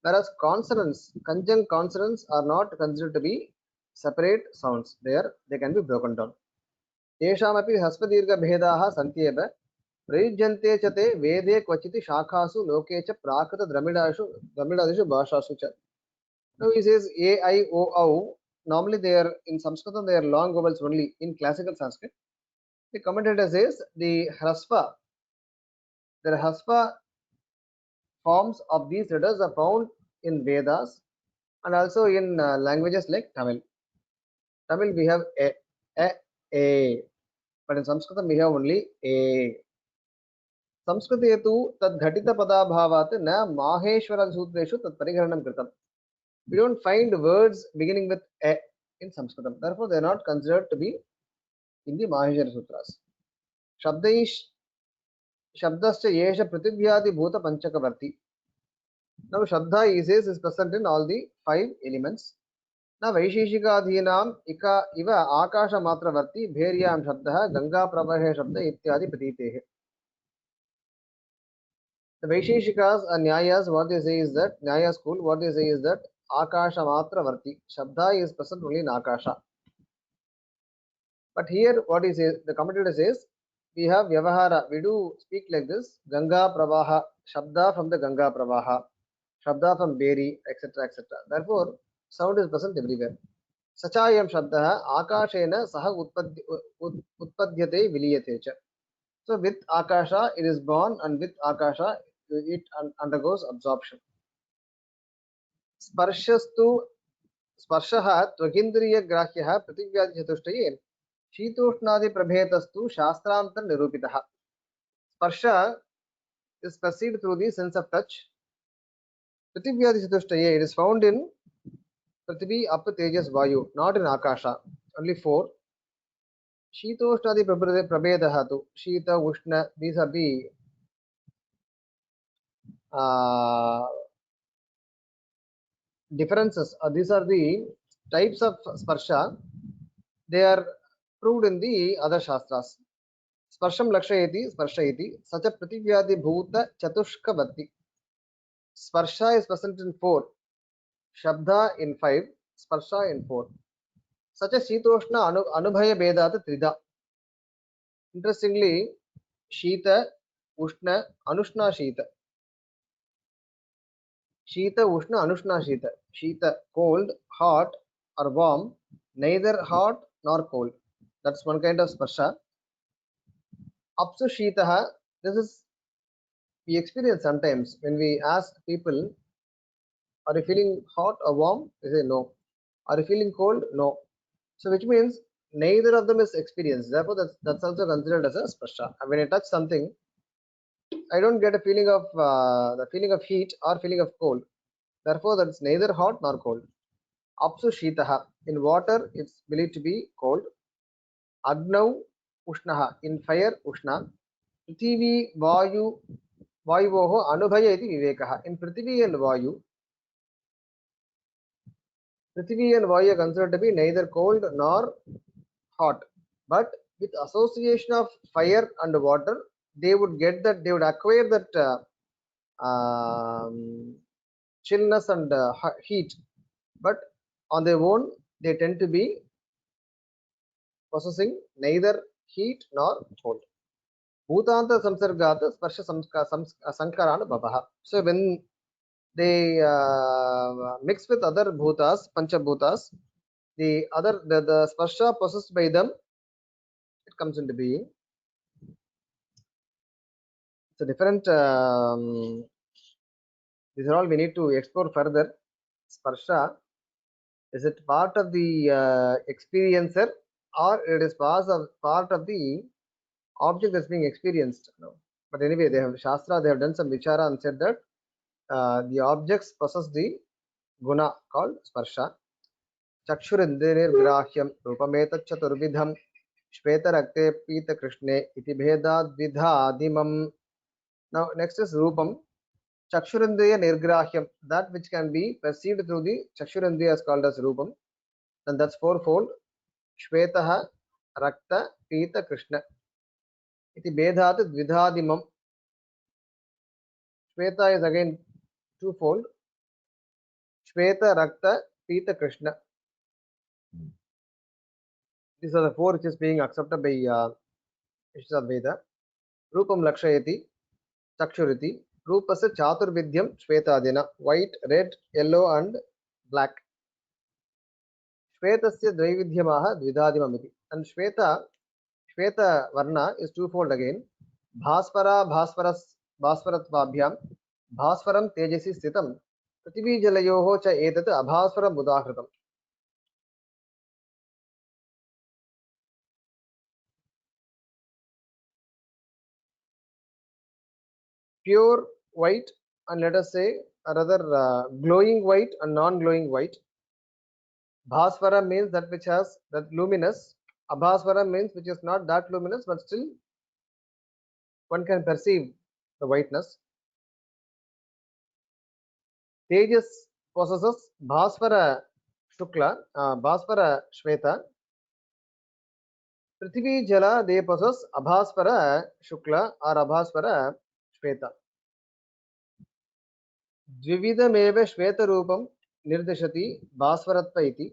Whereas consonants, conjunct consonants are not considered to be separate sounds. They can be broken down. Teshamapi haspadirgha bhedaha santyeva prayujyante chate vede kvachiti shakhasu loke cha prakrita dramidadishu bhashasu cha. Now he says a, I, o, au. Normally they are in Sanskrit, they are long vowels only in classical Sanskrit. The commentator says the hrasva forms of these letters are found in Vedas and also in languages like Tamil. Tamil we have a, but in Sanskrit we have only a. Samskrite tu tad ghatita padabhavat na maheshwara sutreshu tad pariharanam kritam. We don't find words beginning with a in Sanskrit. Therefore, they are not considered to be in the Maheshwara Sutras. Shabdascha yesha prithivyadi bhuta panchakavarti. Now, Shabda is present in all the 5 elements. Now, Vaisheshikadhinam iva akasha matravarti bheryam shabdaha ganga pravahe shabda ityadi pratitehe. The Vaisheshikas and Nyayas, what they say is that, Nyaya school, what they say is that akasha matravarti. Shabda is present only in akasha. But here, what he says, the commentator says, we have Vyavahara, we do speak like this, Ganga Pravaha, Shabda from the Ganga Pravaha, Shabda from Beri, etc. etc. Therefore, sound is present everywhere. Sachayam Shabda, Akashena Saha Utpadyate Viliyate cha. So with Akasha, it is born, and with Akasha, it undergoes absorption. Sparshaha Tvagindriya Grahyaha Prativyadi Chatushtaye शीतोष्णादि प्रभेदस्तु शास्त्रांतर निरूपितः. Sparsha is perceived through the sense of touch. Prithiviyadi Chatushtaye, it is found in Prithvi, Up, Tejas, Vayu, not in Akasha. Only 4. Shitoshnadi Prabhedaha tu. Shita, Ushna, these are the differences. These are the types of Sparsha. they are proved in the other shastras. Sparsham lakshayati, sparshayati, such a prativyadi bhuta chatushkavati. Sparsha is present in 4, Shabda in 5, Sparsha in 4. Such a Shitoshna Anubhaya Vedata Trida. Interestingly, Shita, Ushna, Anushna Shita. Shita, Ushna, Anushna Shita. Shita, cold, hot, or warm, neither hot nor cold. That's one kind of sparsha. Apsu Shitaha, this is we experience sometimes when we ask people, are you feeling hot or warm? They say no. Are you feeling cold? No. So which means neither of them is experienced. Therefore, that's also considered as a sparsha. And when I touch something, I don't get a feeling of the feeling of heat or feeling of cold. Therefore, that's neither hot nor cold. Apsu shitaha. In water, it's believed to be cold. Agnau ushnaha. In fire, ushna. Prithvi vayu vayuvoho anubhaya iti vivekaha. In Prithvi and Vayu, Prithvi and Vayu are considered to be neither cold nor hot. But with association of fire and water, they would acquire that chillness and heat. But on their own, they tend to be possessing neither heat nor cold. Bhutanta samsargata sparsha sankarana bhavaha. So when they mix with other bhutas, panchabhutas, the sparsha possessed by them, it comes into being. It's a different. These are all we need to explore further. Sparsha, is it part of the experiencer, or it is part of the object that's being experienced? No. But anyway, they have Shastra, they have done some vichara and said that the objects possess the guna called sparsha. Chakshurindrir grahyam rupametat chaturvidham shveta rakte pita krishne iti bheda dvidhadimam. Now next is rupam. Chakshurindriya nirgrahyam, that which can be perceived through the Chakshurindriya is called as rupam. Then that's fourfold. Shvetaha, Rakta, Pita, Krishna. Iti Bedhat Dvidhadimam. Shveta is again twofold. Shveta, Rakta, Pita, Krishna. These are the four which is being accepted by Ishta Veda. Rupam Lakshayati, Chakshuriti. Rupasa Chaturvidyam Shvetadina. White, red, yellow, and black. Shvetasya Dvaividyamaha Dvidhadimamiti. And Shveta Varna is twofold again. Bhaspara Bhasparatvabhyam Bhaswaram Tejasi Stitam Prithvi Jalayoho cha etat abhaswaram udahritam. Pure white, and let us say rather glowing white and non-glowing white. Bhaswara means that which has that luminous. Abhaswara means which is not that luminous, but still one can perceive the whiteness. Tejas possesses Bhaswara Shukla, Bhaswara Shveta. Prithvi Jala, they possess Abhaswara Shukla or Abhaswara Shveta. द्विविधमेव श्वेतरूपं निर्दिशति भास्वरत्व इति.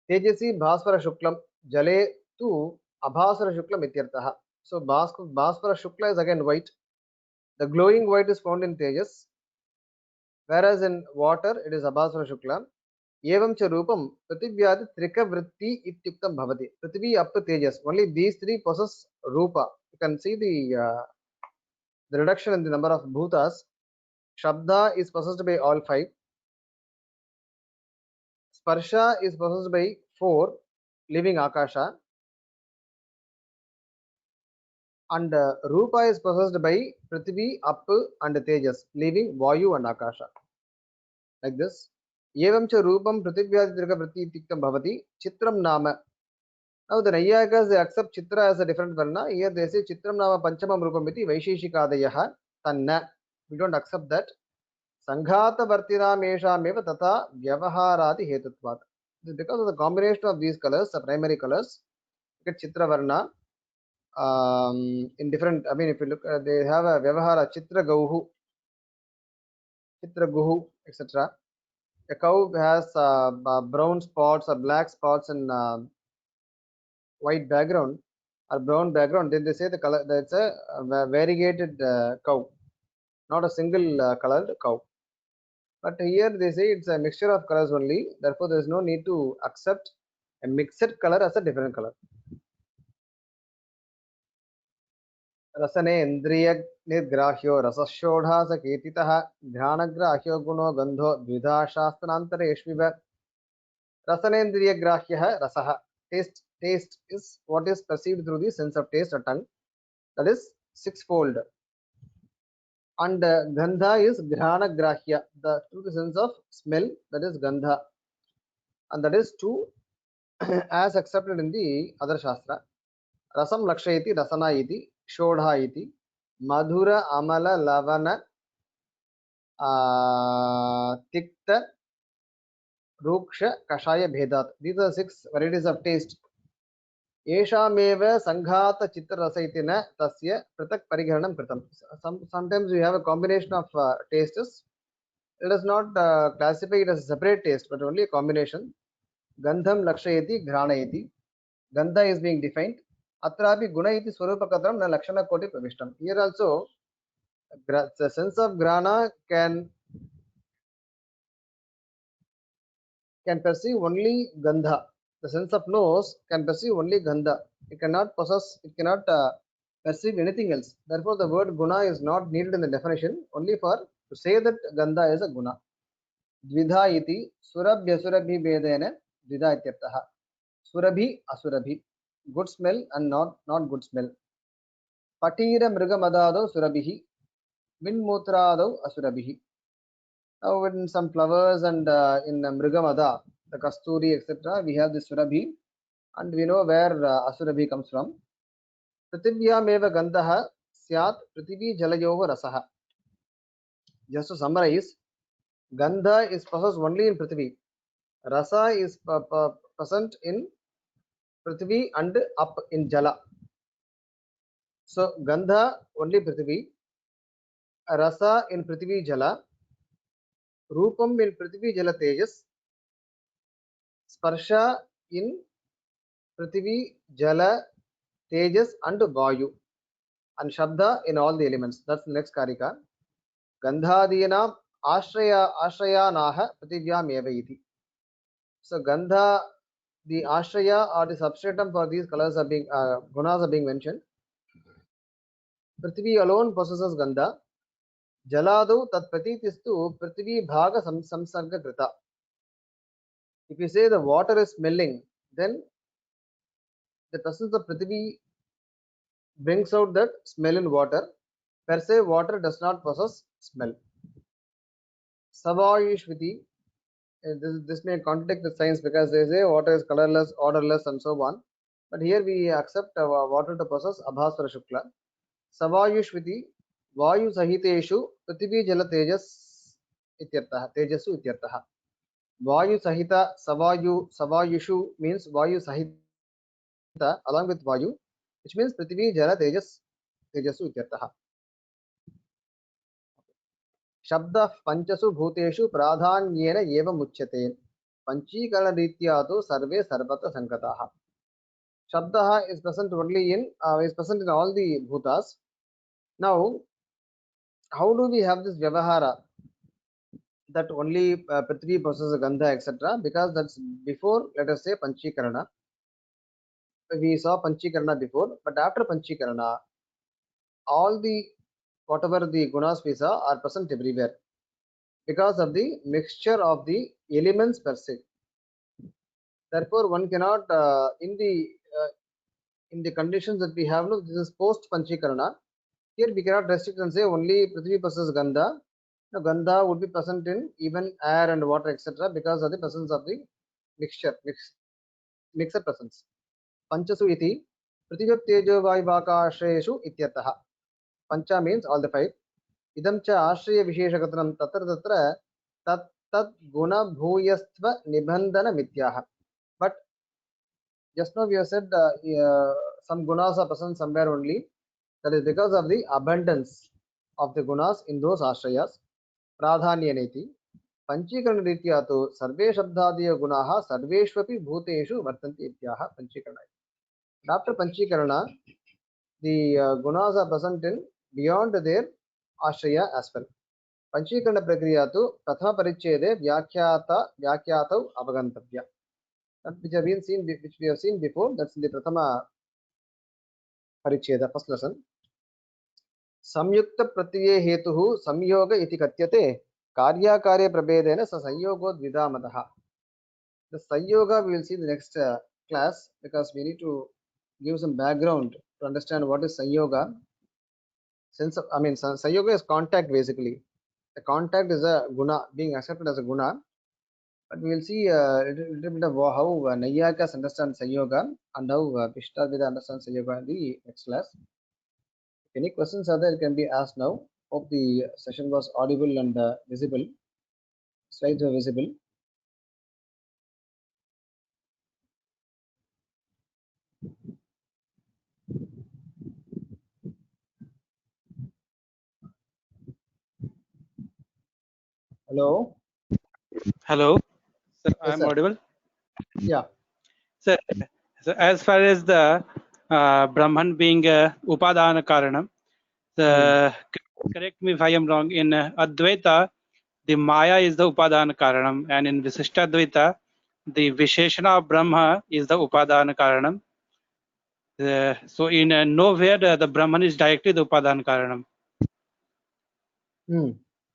तेजसी भास्वरशुक्लं, जले तु अभास्वरशुक्लम् इत्यर्थः. So Bhaskara is again white. The glowing white is found in Tejas, whereas in water it is Abhaswara Shukla. Evam cha Rupam Prithvyadi Trika Vritti Ityuktam Bhavati. Prithvi up to Tejas. Only these three possess Rupa. You can see the reduction in the number of bhutas. Shabda is possessed by all five. Sparsha is possessed by 4, leaving Akasha. And Rupa is possessed by Prithvi, Up, and Tejas, leaving Vayu and Akasha. Like this. Evam cha Rupam Prithvyaditrika Vritti Tiktam Bhavati Chitram Nama. Now the Nayayakas, they accept Chitra as a different Varna. Here they say Chitram Nama Panchamam Rupamiti Vaisheshikadayaha Tanna. We don't accept that. Sanghata Vartinam Esham Eva Tata Vyavaharadi Hetutvat. Because of the combination of these colors, the primary colors, you get Chitra Varna in different. I mean, if you look, they have a Vyavahara Chitra Gauhu, Chitra Guhu, etc. A cow has brown spots or black spots and white background or brown background. Then they say the color that's a variegated cow, not a single colored cow. But here they say it's a mixture of colors only. Therefore, there is no need to accept a mixed color as a different color. रसनेन्द्रिय निर्ग्राह्यो रसशोढास कीर्तितः घ्राणग्राह्यो गुणो गन्धो द्विधा शास्त्रान्तरेष्विव रसनेन्द्रिय ग्राह्यः रसः taste is what is perceived through the sense of taste or tongue, that is sixfold, and gandha is grahana grahya, the through the sense of smell, that is gandha, and that is two as accepted in the other shastra. Rasam lakshayati rasana iti shodha iti madhura amala lavana tikta ruksha kashaya bhedat. These are 6 varieties of taste. येषामेव संघात चित्ररस इति न तस्य पृथक् परिगणनं कृतं. Sometimes we have a combination of tastes. It is not classified as a separate taste, but only a combination. Gandham lakshayati granayati. Gandha is being defined. Atrapi guna iti swarupakatram na lakshana koti pravishtam. Here also, the sense of grana can perceive only gandha. The sense of nose can perceive only gandha. It cannot perceive anything else. Therefore, the word guna is not needed in the definition, only for to say that gandha is a guna. Dvidha iti surabhya surabhi vedena dvidha ityartha. Surabhi asurabhi. Good smell and not good smell. Patira mrigamadado surabhihi. Vinmutrado asurabhihi. Now, in some flowers and in mrigamada, the kasturi, etc., we have the surabhi, and we know where asurabhi comes from. Prithivyameva gandhaha syat prithivi jalayova rasaha. Just to summarize, gandha is possessed only in Prithvi. Rasa is present in Prithvi and up in Jala. So, gandha only Prithvi, rasa in Prithvi Jala, rupam in Prithvi Jala Tejas, sparsha in Prithvi Jala Tejas and Vayu, and Shabda in all the elements. That's the next Karika. Gandhadinam ashrayanaha Prithivyam eva iti. So Gandha, the ashraya or the substratum for these colors are being gunas are being mentioned. Prithvi alone possesses Gandha. Jaladu tat pratitistu Prithvi bhaga samsarga krita. If you say the water is smelling, then the presence of Prithvi brings out that smell in water. Per se, water does not possess smell. Savayishviti. This may contradict the science because they say water is colorless, odorless, and so on. But here we accept water to possess abhasvara shukla. Savayushviti vayu sahiteshu prithvi jala tejas ityartah. Tejasu ityartah. Vayu sahita savayushu means vayu sahita along with vayu, which means prithvi jala tejasu ityartah. शब्दः पंचसु भूतेषु प्राधान्येन एवं उच्यते. पंचीकरण रीत्या तो सर्वे सर्वत्र संगताः. Shabda is present only in all the bhutas. Now, how do we have this vyavahara that only Prithvi possesses gandha, etc.? Because that's before, let us say, Panchikarana. We saw Panchikarana before, but after Panchikarana, all the whatever the gunas we saw are present everywhere because of the mixture of the elements per se. Therefore, one cannot in the conditions that we have, no, this is post Panchikarana. Here we cannot restrict and say only Prithvi possesses Gandha. No, Gandha would be present in even air and water, etc. because of the presence of the mixer presence. Panchasu iti Prithvi Tejo Vaivakasheshu ityataha. Pancha means all the 5. Idam cha ashraya visheshakatanam tatra tat tad guna bhuyastva nibandhana mityaha. But just now we have said some gunas are present somewhere only. That is because of the abundance of the gunas in those ashrayas. Pradhanyaneti. Panchikaran ritya to sarve shabdadiya gunaha sarveshvapi bhuteshu vartanti ityaha panchikarana. After panchikarana, the gunas are present in beyond their ashraya as well. Panchikarana prakriya to prathama parichede vyakyatau avagantavya. That which we have seen before. That's in the prathama paricheda, first lesson. Samyukta pratye hetuhu samyoga iti katyate karyakarya prabhedena sa sanyogo dvidamataha. The sanyoga we will see in the next class, because we need to give some background to understand what is sanyoga. Sanyoga is contact basically. The contact is a guna, being accepted as a guna. But we will see a little bit of how Naiyayikas understand sanyoga and how Vishtadvaita understands sanyoga in the next class. If any questions are there, can be asked now. Hope the session was audible and visible. Slides are visible. Hello. Hello, sir. I Yes, am sir. audible. Yeah. Sir, so as far as the Brahman being Upadana Karanam, correct me if I am wrong. In Advaita, the Maya is the Upadana Karanam, and in Visishtadvaita, the Visheshana of Brahma is the Upadana Karanam. So in nowhere the Brahman is directly the Upadana Karanam.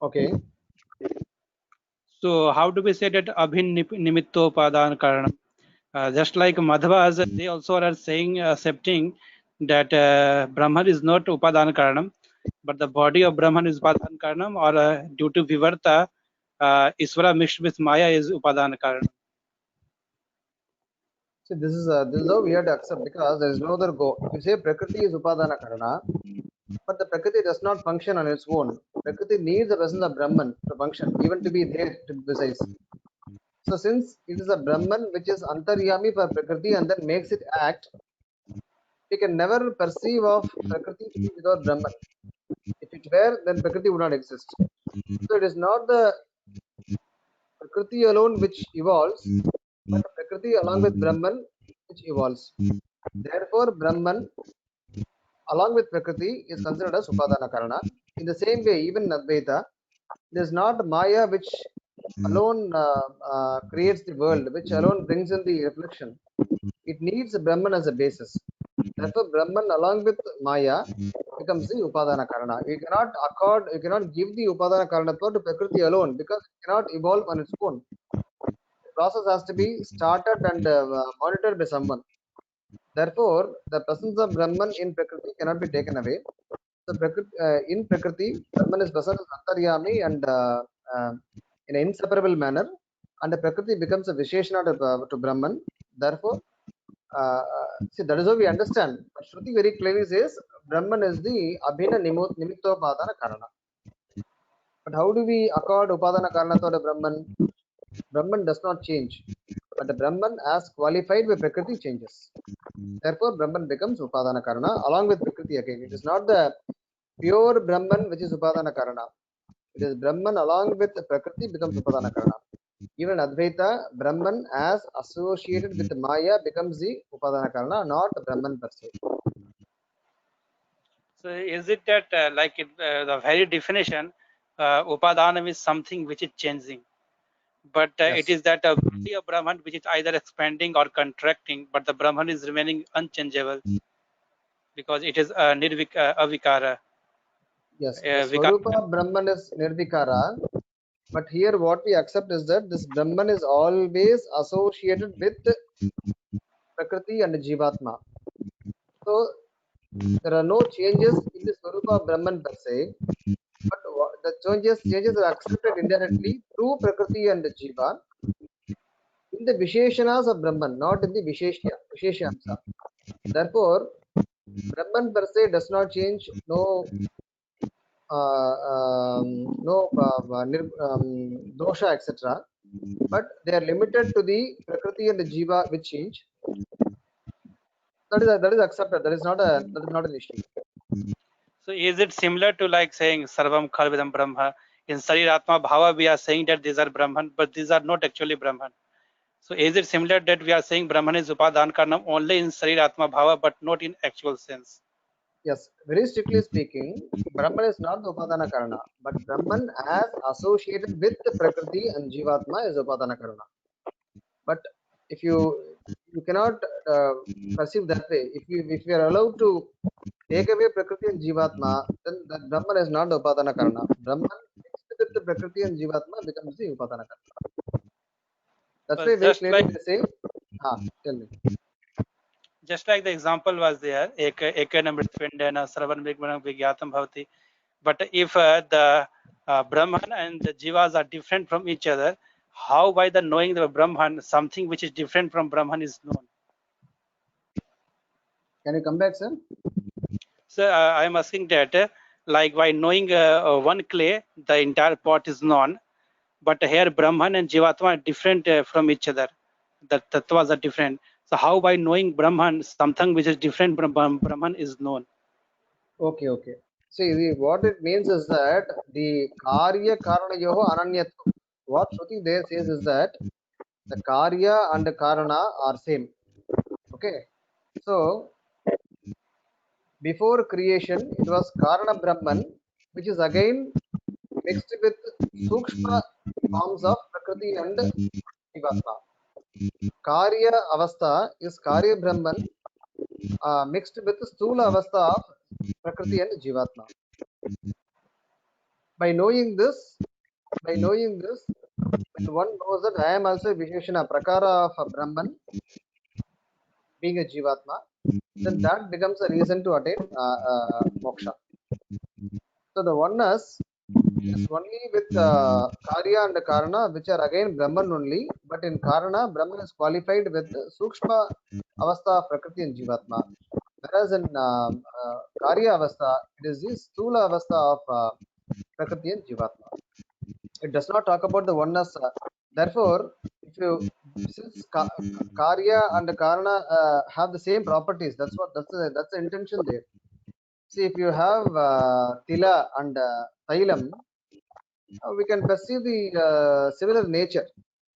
Okay. So how do we say that Abhin Nimitto Upadana Karanam? Just like Madhavas, they also are saying, accepting that Brahman is not Upadana Karanam, but the body of Brahman is Upadana Karanam, or due to Vivarta, Isvara mixed with Maya is Upadana Karanam. So this is how we have to accept, because there is no other go. If you say Prakriti is Upadana Karana, but the Prakriti does not function on its own. Prakriti needs the presence of Brahman to function, even to be there to be precise. So since it is a Brahman which is Antaryami for Prakriti and then makes it act, we can never perceive of Prakriti to be without Brahman. If it were, then Prakriti would not exist. So it is not the Prakriti alone which evolves, but Prakriti along with Brahman which evolves. Therefore, Brahman along with Prakriti is considered as Upadana Karana. In the same way, even in Advaita, it is not Maya which alone creates the world, which alone brings in the reflection. It needs Brahman as a basis. Therefore, Brahman along with Maya becomes the Upadana Karana. You cannot give the Upadana Karana to Prakriti alone, because it cannot evolve on its own. The process has to be started and monitored by someone. Therefore, the presence of Brahman in Prakriti cannot be taken away. So in Prakriti, Brahman is present as Antaryami and in an inseparable manner, and the Prakriti becomes a Visheshana to Brahman. Therefore, see, that is how we understand. But Shruti very clearly says Brahman is the Abhina Nimittopadana Karana. But how do we accord Upadana Karana to the Brahman? Brahman does not change, but the Brahman as qualified by Prakriti changes. Therefore, Brahman becomes Upadana Karana along with Prakriti again. It is not the pure Brahman which is Upadana Karana. It is Brahman along with Prakriti becomes Upadana Karana. Even Advaita, Brahman as associated with Maya becomes the Upadana Karana, not Brahman per se. So is it that like the very definition, Upadanam is something which is changing, but it Yes. is that body of Brahman which is either expanding or contracting, but the Brahman is remaining unchangeable because it is avikara. Yes. The Swarupa of Brahman is Nirvikara. But here what we accept is that this Brahman is always associated with Prakriti and Jivatma. So there are no changes in the Swarupa of Brahman per se, but the changes are accepted indirectly through Prakriti and Jiva in the Visheshanas of Brahman, not in the Visheshamsa. Therefore, Brahman per se does not change. No no dosha, etc. But they are limited to the prakriti and the jiva which change. That is accepted. That is not an issue. So is it similar to like saying Sarvam Khalvidam Brahma? In Sariratma Bhava, we are saying that these are Brahman, but these are not actually Brahman. So is it similar that we are saying Brahman is Upadhan Karanam only in Sariratma Bhava, but not in actual sense? Yes, very strictly speaking, Brahman is not the Upadana Karana, but Brahman as associated with the Prakriti and Jivatma is Upadana Karana. But if you cannot perceive that way, if you are allowed to take away Prakriti and Jivatma, then that Brahman is not the Upadana Karana. Brahman mixed with the Prakriti and Jivatma becomes the Upadana Karana. That's why But very clearly they say, tell me. just like the example was there, Ekana Mritvindana Sarvan Vigyatam Bhavati. But if the Brahman and the Jivas are different from each other, how by the knowing the Brahman, something which is different from Brahman is known? Can you come back, sir? So I am asking that, like by knowing one clay, the entire pot is known, but here Brahman and Jivatma are different from each other. The tattvas are different. So how by knowing Brahman, something which is different from Brahman is known? Okay, okay. See, what it means is that the Karya Karana Yoho Ananyatvam. What Shruti there says is that the Karya and the Karana are same. Okay. So, before creation, it was Karana Brahman, which is again mixed with Sukshma forms of Prakriti and Jivatma. Karya Avastha is Karya Brahman mixed with Stula Avastha of Prakriti and Jivatma. By knowing this, when one knows that I am also a Visheshana Prakara of a Brahman, being a Jivatma, then that becomes a reason to attain moksha. So the oneness is only with Karya and Karana, which are again Brahman only, but in Karana, Brahman is qualified with Sukshma Avastha of Prakriti and Jivatma. Whereas in Karya Avastha, it is the Stula Avastha of Prakriti and Jivatma. It does not talk about the oneness. Therefore, if you since Karya and Karana have the same properties, that's the intention there. See, if you have Tila and Thailam, we can perceive the similar nature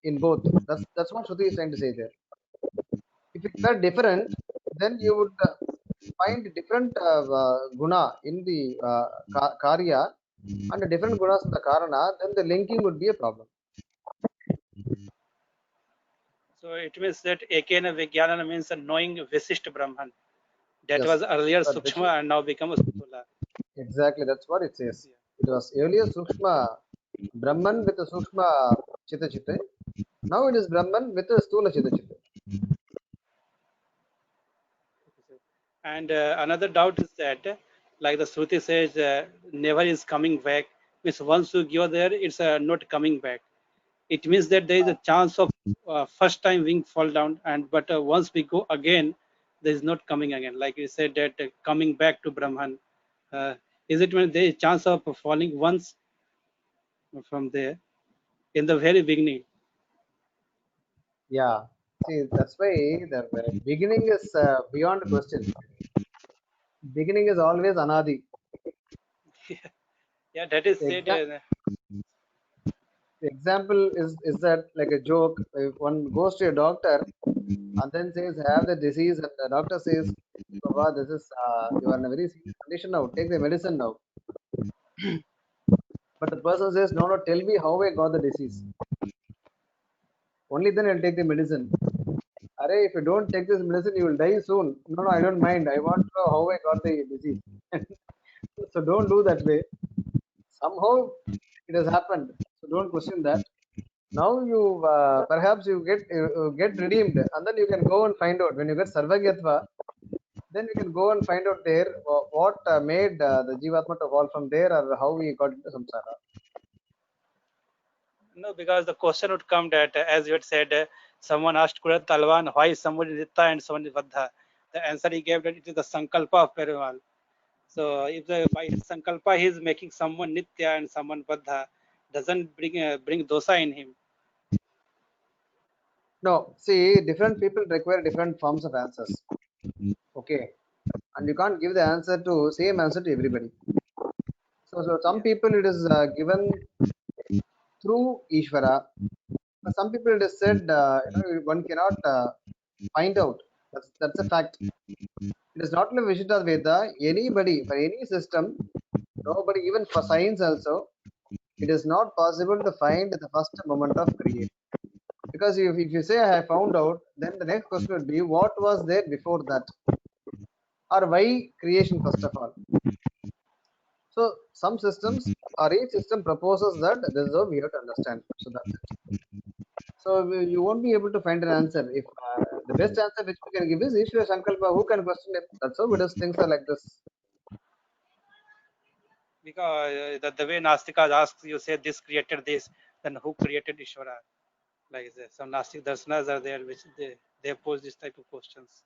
in both. That's what Shruti is trying to say there. If it were different, then you would find different guna in the Karya and different gunas in the Karana, then the linking would be a problem. So it means that Ekena Vijnana means knowing Visisht Brahman. That Yes, was earlier but Sukshma and now becomes Sthula. exactly that's what it says. Yeah. It was earlier Sukshma Brahman with a Sukshma Chitta Chitta. Now it is Brahman with a Stula Chitta Chitta. And another doubt is that, like the Shruti says, never is coming back. Means once you go there, it's not coming back. It means that there is a chance of first time being fall down, and but once we go again, there is not coming again. Like you said that coming back to Brahman. Uh, is it when there is chance of falling once from there in the very beginning? Yeah. See, that's why the beginning is beyond question. Beginning is always Anadi. Yeah, that is The said. the example is that like a joke. If one goes to a doctor and then says, I have the disease, and the doctor says, Baba, this is you are in a very serious condition now. Take the medicine now. But the person says, no, no, tell me how I got the disease. Only then I'll take the medicine. Array, if you don't take this medicine, you will die soon. No, no, I don't mind. I want to know how I got the disease. So don't do that way. Somehow it has happened. So don't question that. Now you perhaps you get redeemed, and then you can go and find out when you get Sarvagyatva. Then you can go and find out there what made the Jivatma to fall from there, or how we got into samsara. No, because the question would come that, as you had said, someone asked Kurat Talwan, why someone is Ritta and someone is Vadha? The answer he gave that it is the Sankalpa of Perumal. So if by his sankalpa he is making someone nitya and someone baddha, doesn't bring dosa in him. No, see, different people require different forms of answers. Okay, and you can't give the answer to same answer to everybody. So some Yeah. people it is given through Ishvara. For some people it is said one cannot find out. That's a fact. It is not only Vishuddha anybody for any system, nobody even for science also, it is not possible to find the first moment of creation. Because if you say I have found out, then the next question would be what was there before that? Or why creation first of all? So some systems or each system proposes that this is how we have to understand. So that's it. So you won't be able to find an answer. If the best answer which we can give is Ishvara Sankalpa, who can question it? That's how it is. Things are like this. Because the way Nastikas asks, you say this created this, then who created Ishvara? Like this. Some Nastik Darsanas are there which they pose this type of questions.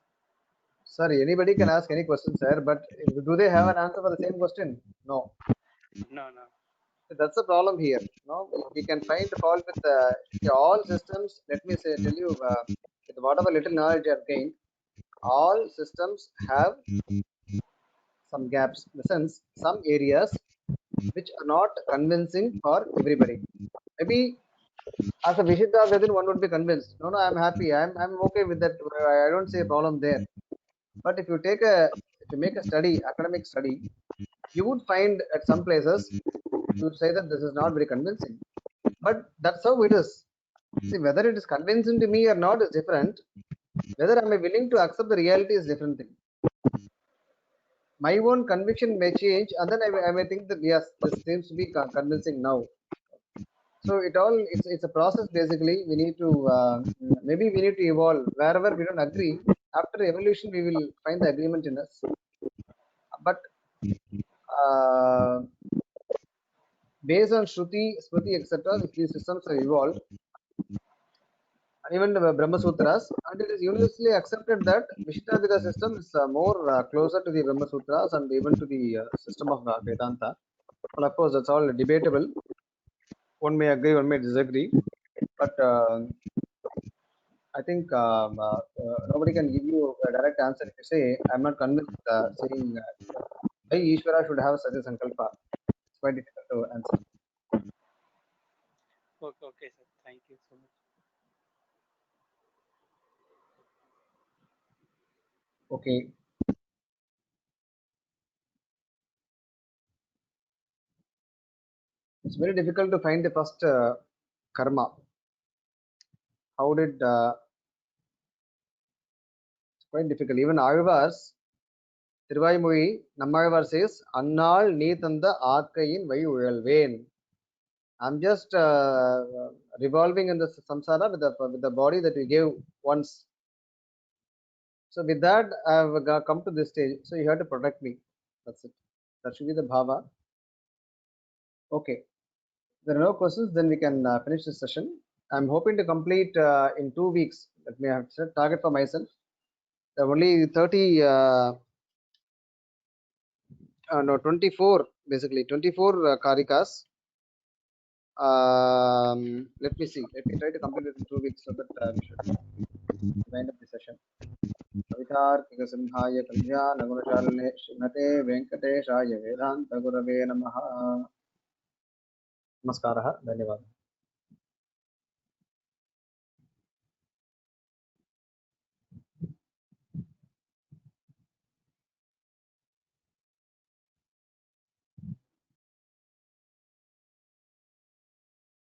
Sorry, anybody can ask any question, sir, but do they have an answer for the same question? No. No, no. So that's the problem here. No, we can find fault with all systems. Let me say, tell you, with whatever little knowledge I've gained, all systems have some gaps. In the sense, some areas which are not convincing for everybody. Maybe as a Vishiddha, within one would be convinced. No, I'm happy. I'm okay with that. I don't see a problem there. But if you make a study, academic study, you would find at some places you would say that this is not very convincing. But that's how it is. See, whether it is convincing to me or not is different. Whether am I willing to accept the reality is different thing. My own conviction may change, and then I may think that yes, this seems to be convincing now. So it's a process basically. We need to maybe we need to evolve wherever we don't agree. After evolution, we will find the agreement in us. But uh, based on Shruti, Smriti, etc., these systems have evolved. Even the Brahma Sutras, and it is universally accepted that Vishiddhadvaita system is more closer to the Brahma Sutras and even to the system of Vedanta. Well, of course, that's all debatable. One may agree, one may disagree, but I think nobody can give you a direct answer if you say, I'm not convinced, saying why Ishvara should have such a sankalpa. It's quite difficult to answer. Okay, okay, sir. Thank you so much. Okay. It's very difficult to find the first karma. How did it's quite difficult. Even Alvars, Tiruvayamozhi, Nammalvar says, Annal nee tanda aatkayin vai uyalven. I'm just revolving in the samsara with the body that we gave once. So with that, I've come to this stage. So you have to protect me. That's it. That should be the bhava. Okay. If there are no questions, then we can finish this session. I'm hoping to complete in 2 weeks. Let me have set target for myself. There are only 30, no, 24, basically 24 karikas. Let me see. Let me try to complete it in 2 weeks so that we should wind up the session. कवितार्किकसिंहाय कल्याणगुणशालिने श्रीमते वेङ्कटेशाय वेदान्तगुरवे नमः. नमस्कारः, धन्यवादः.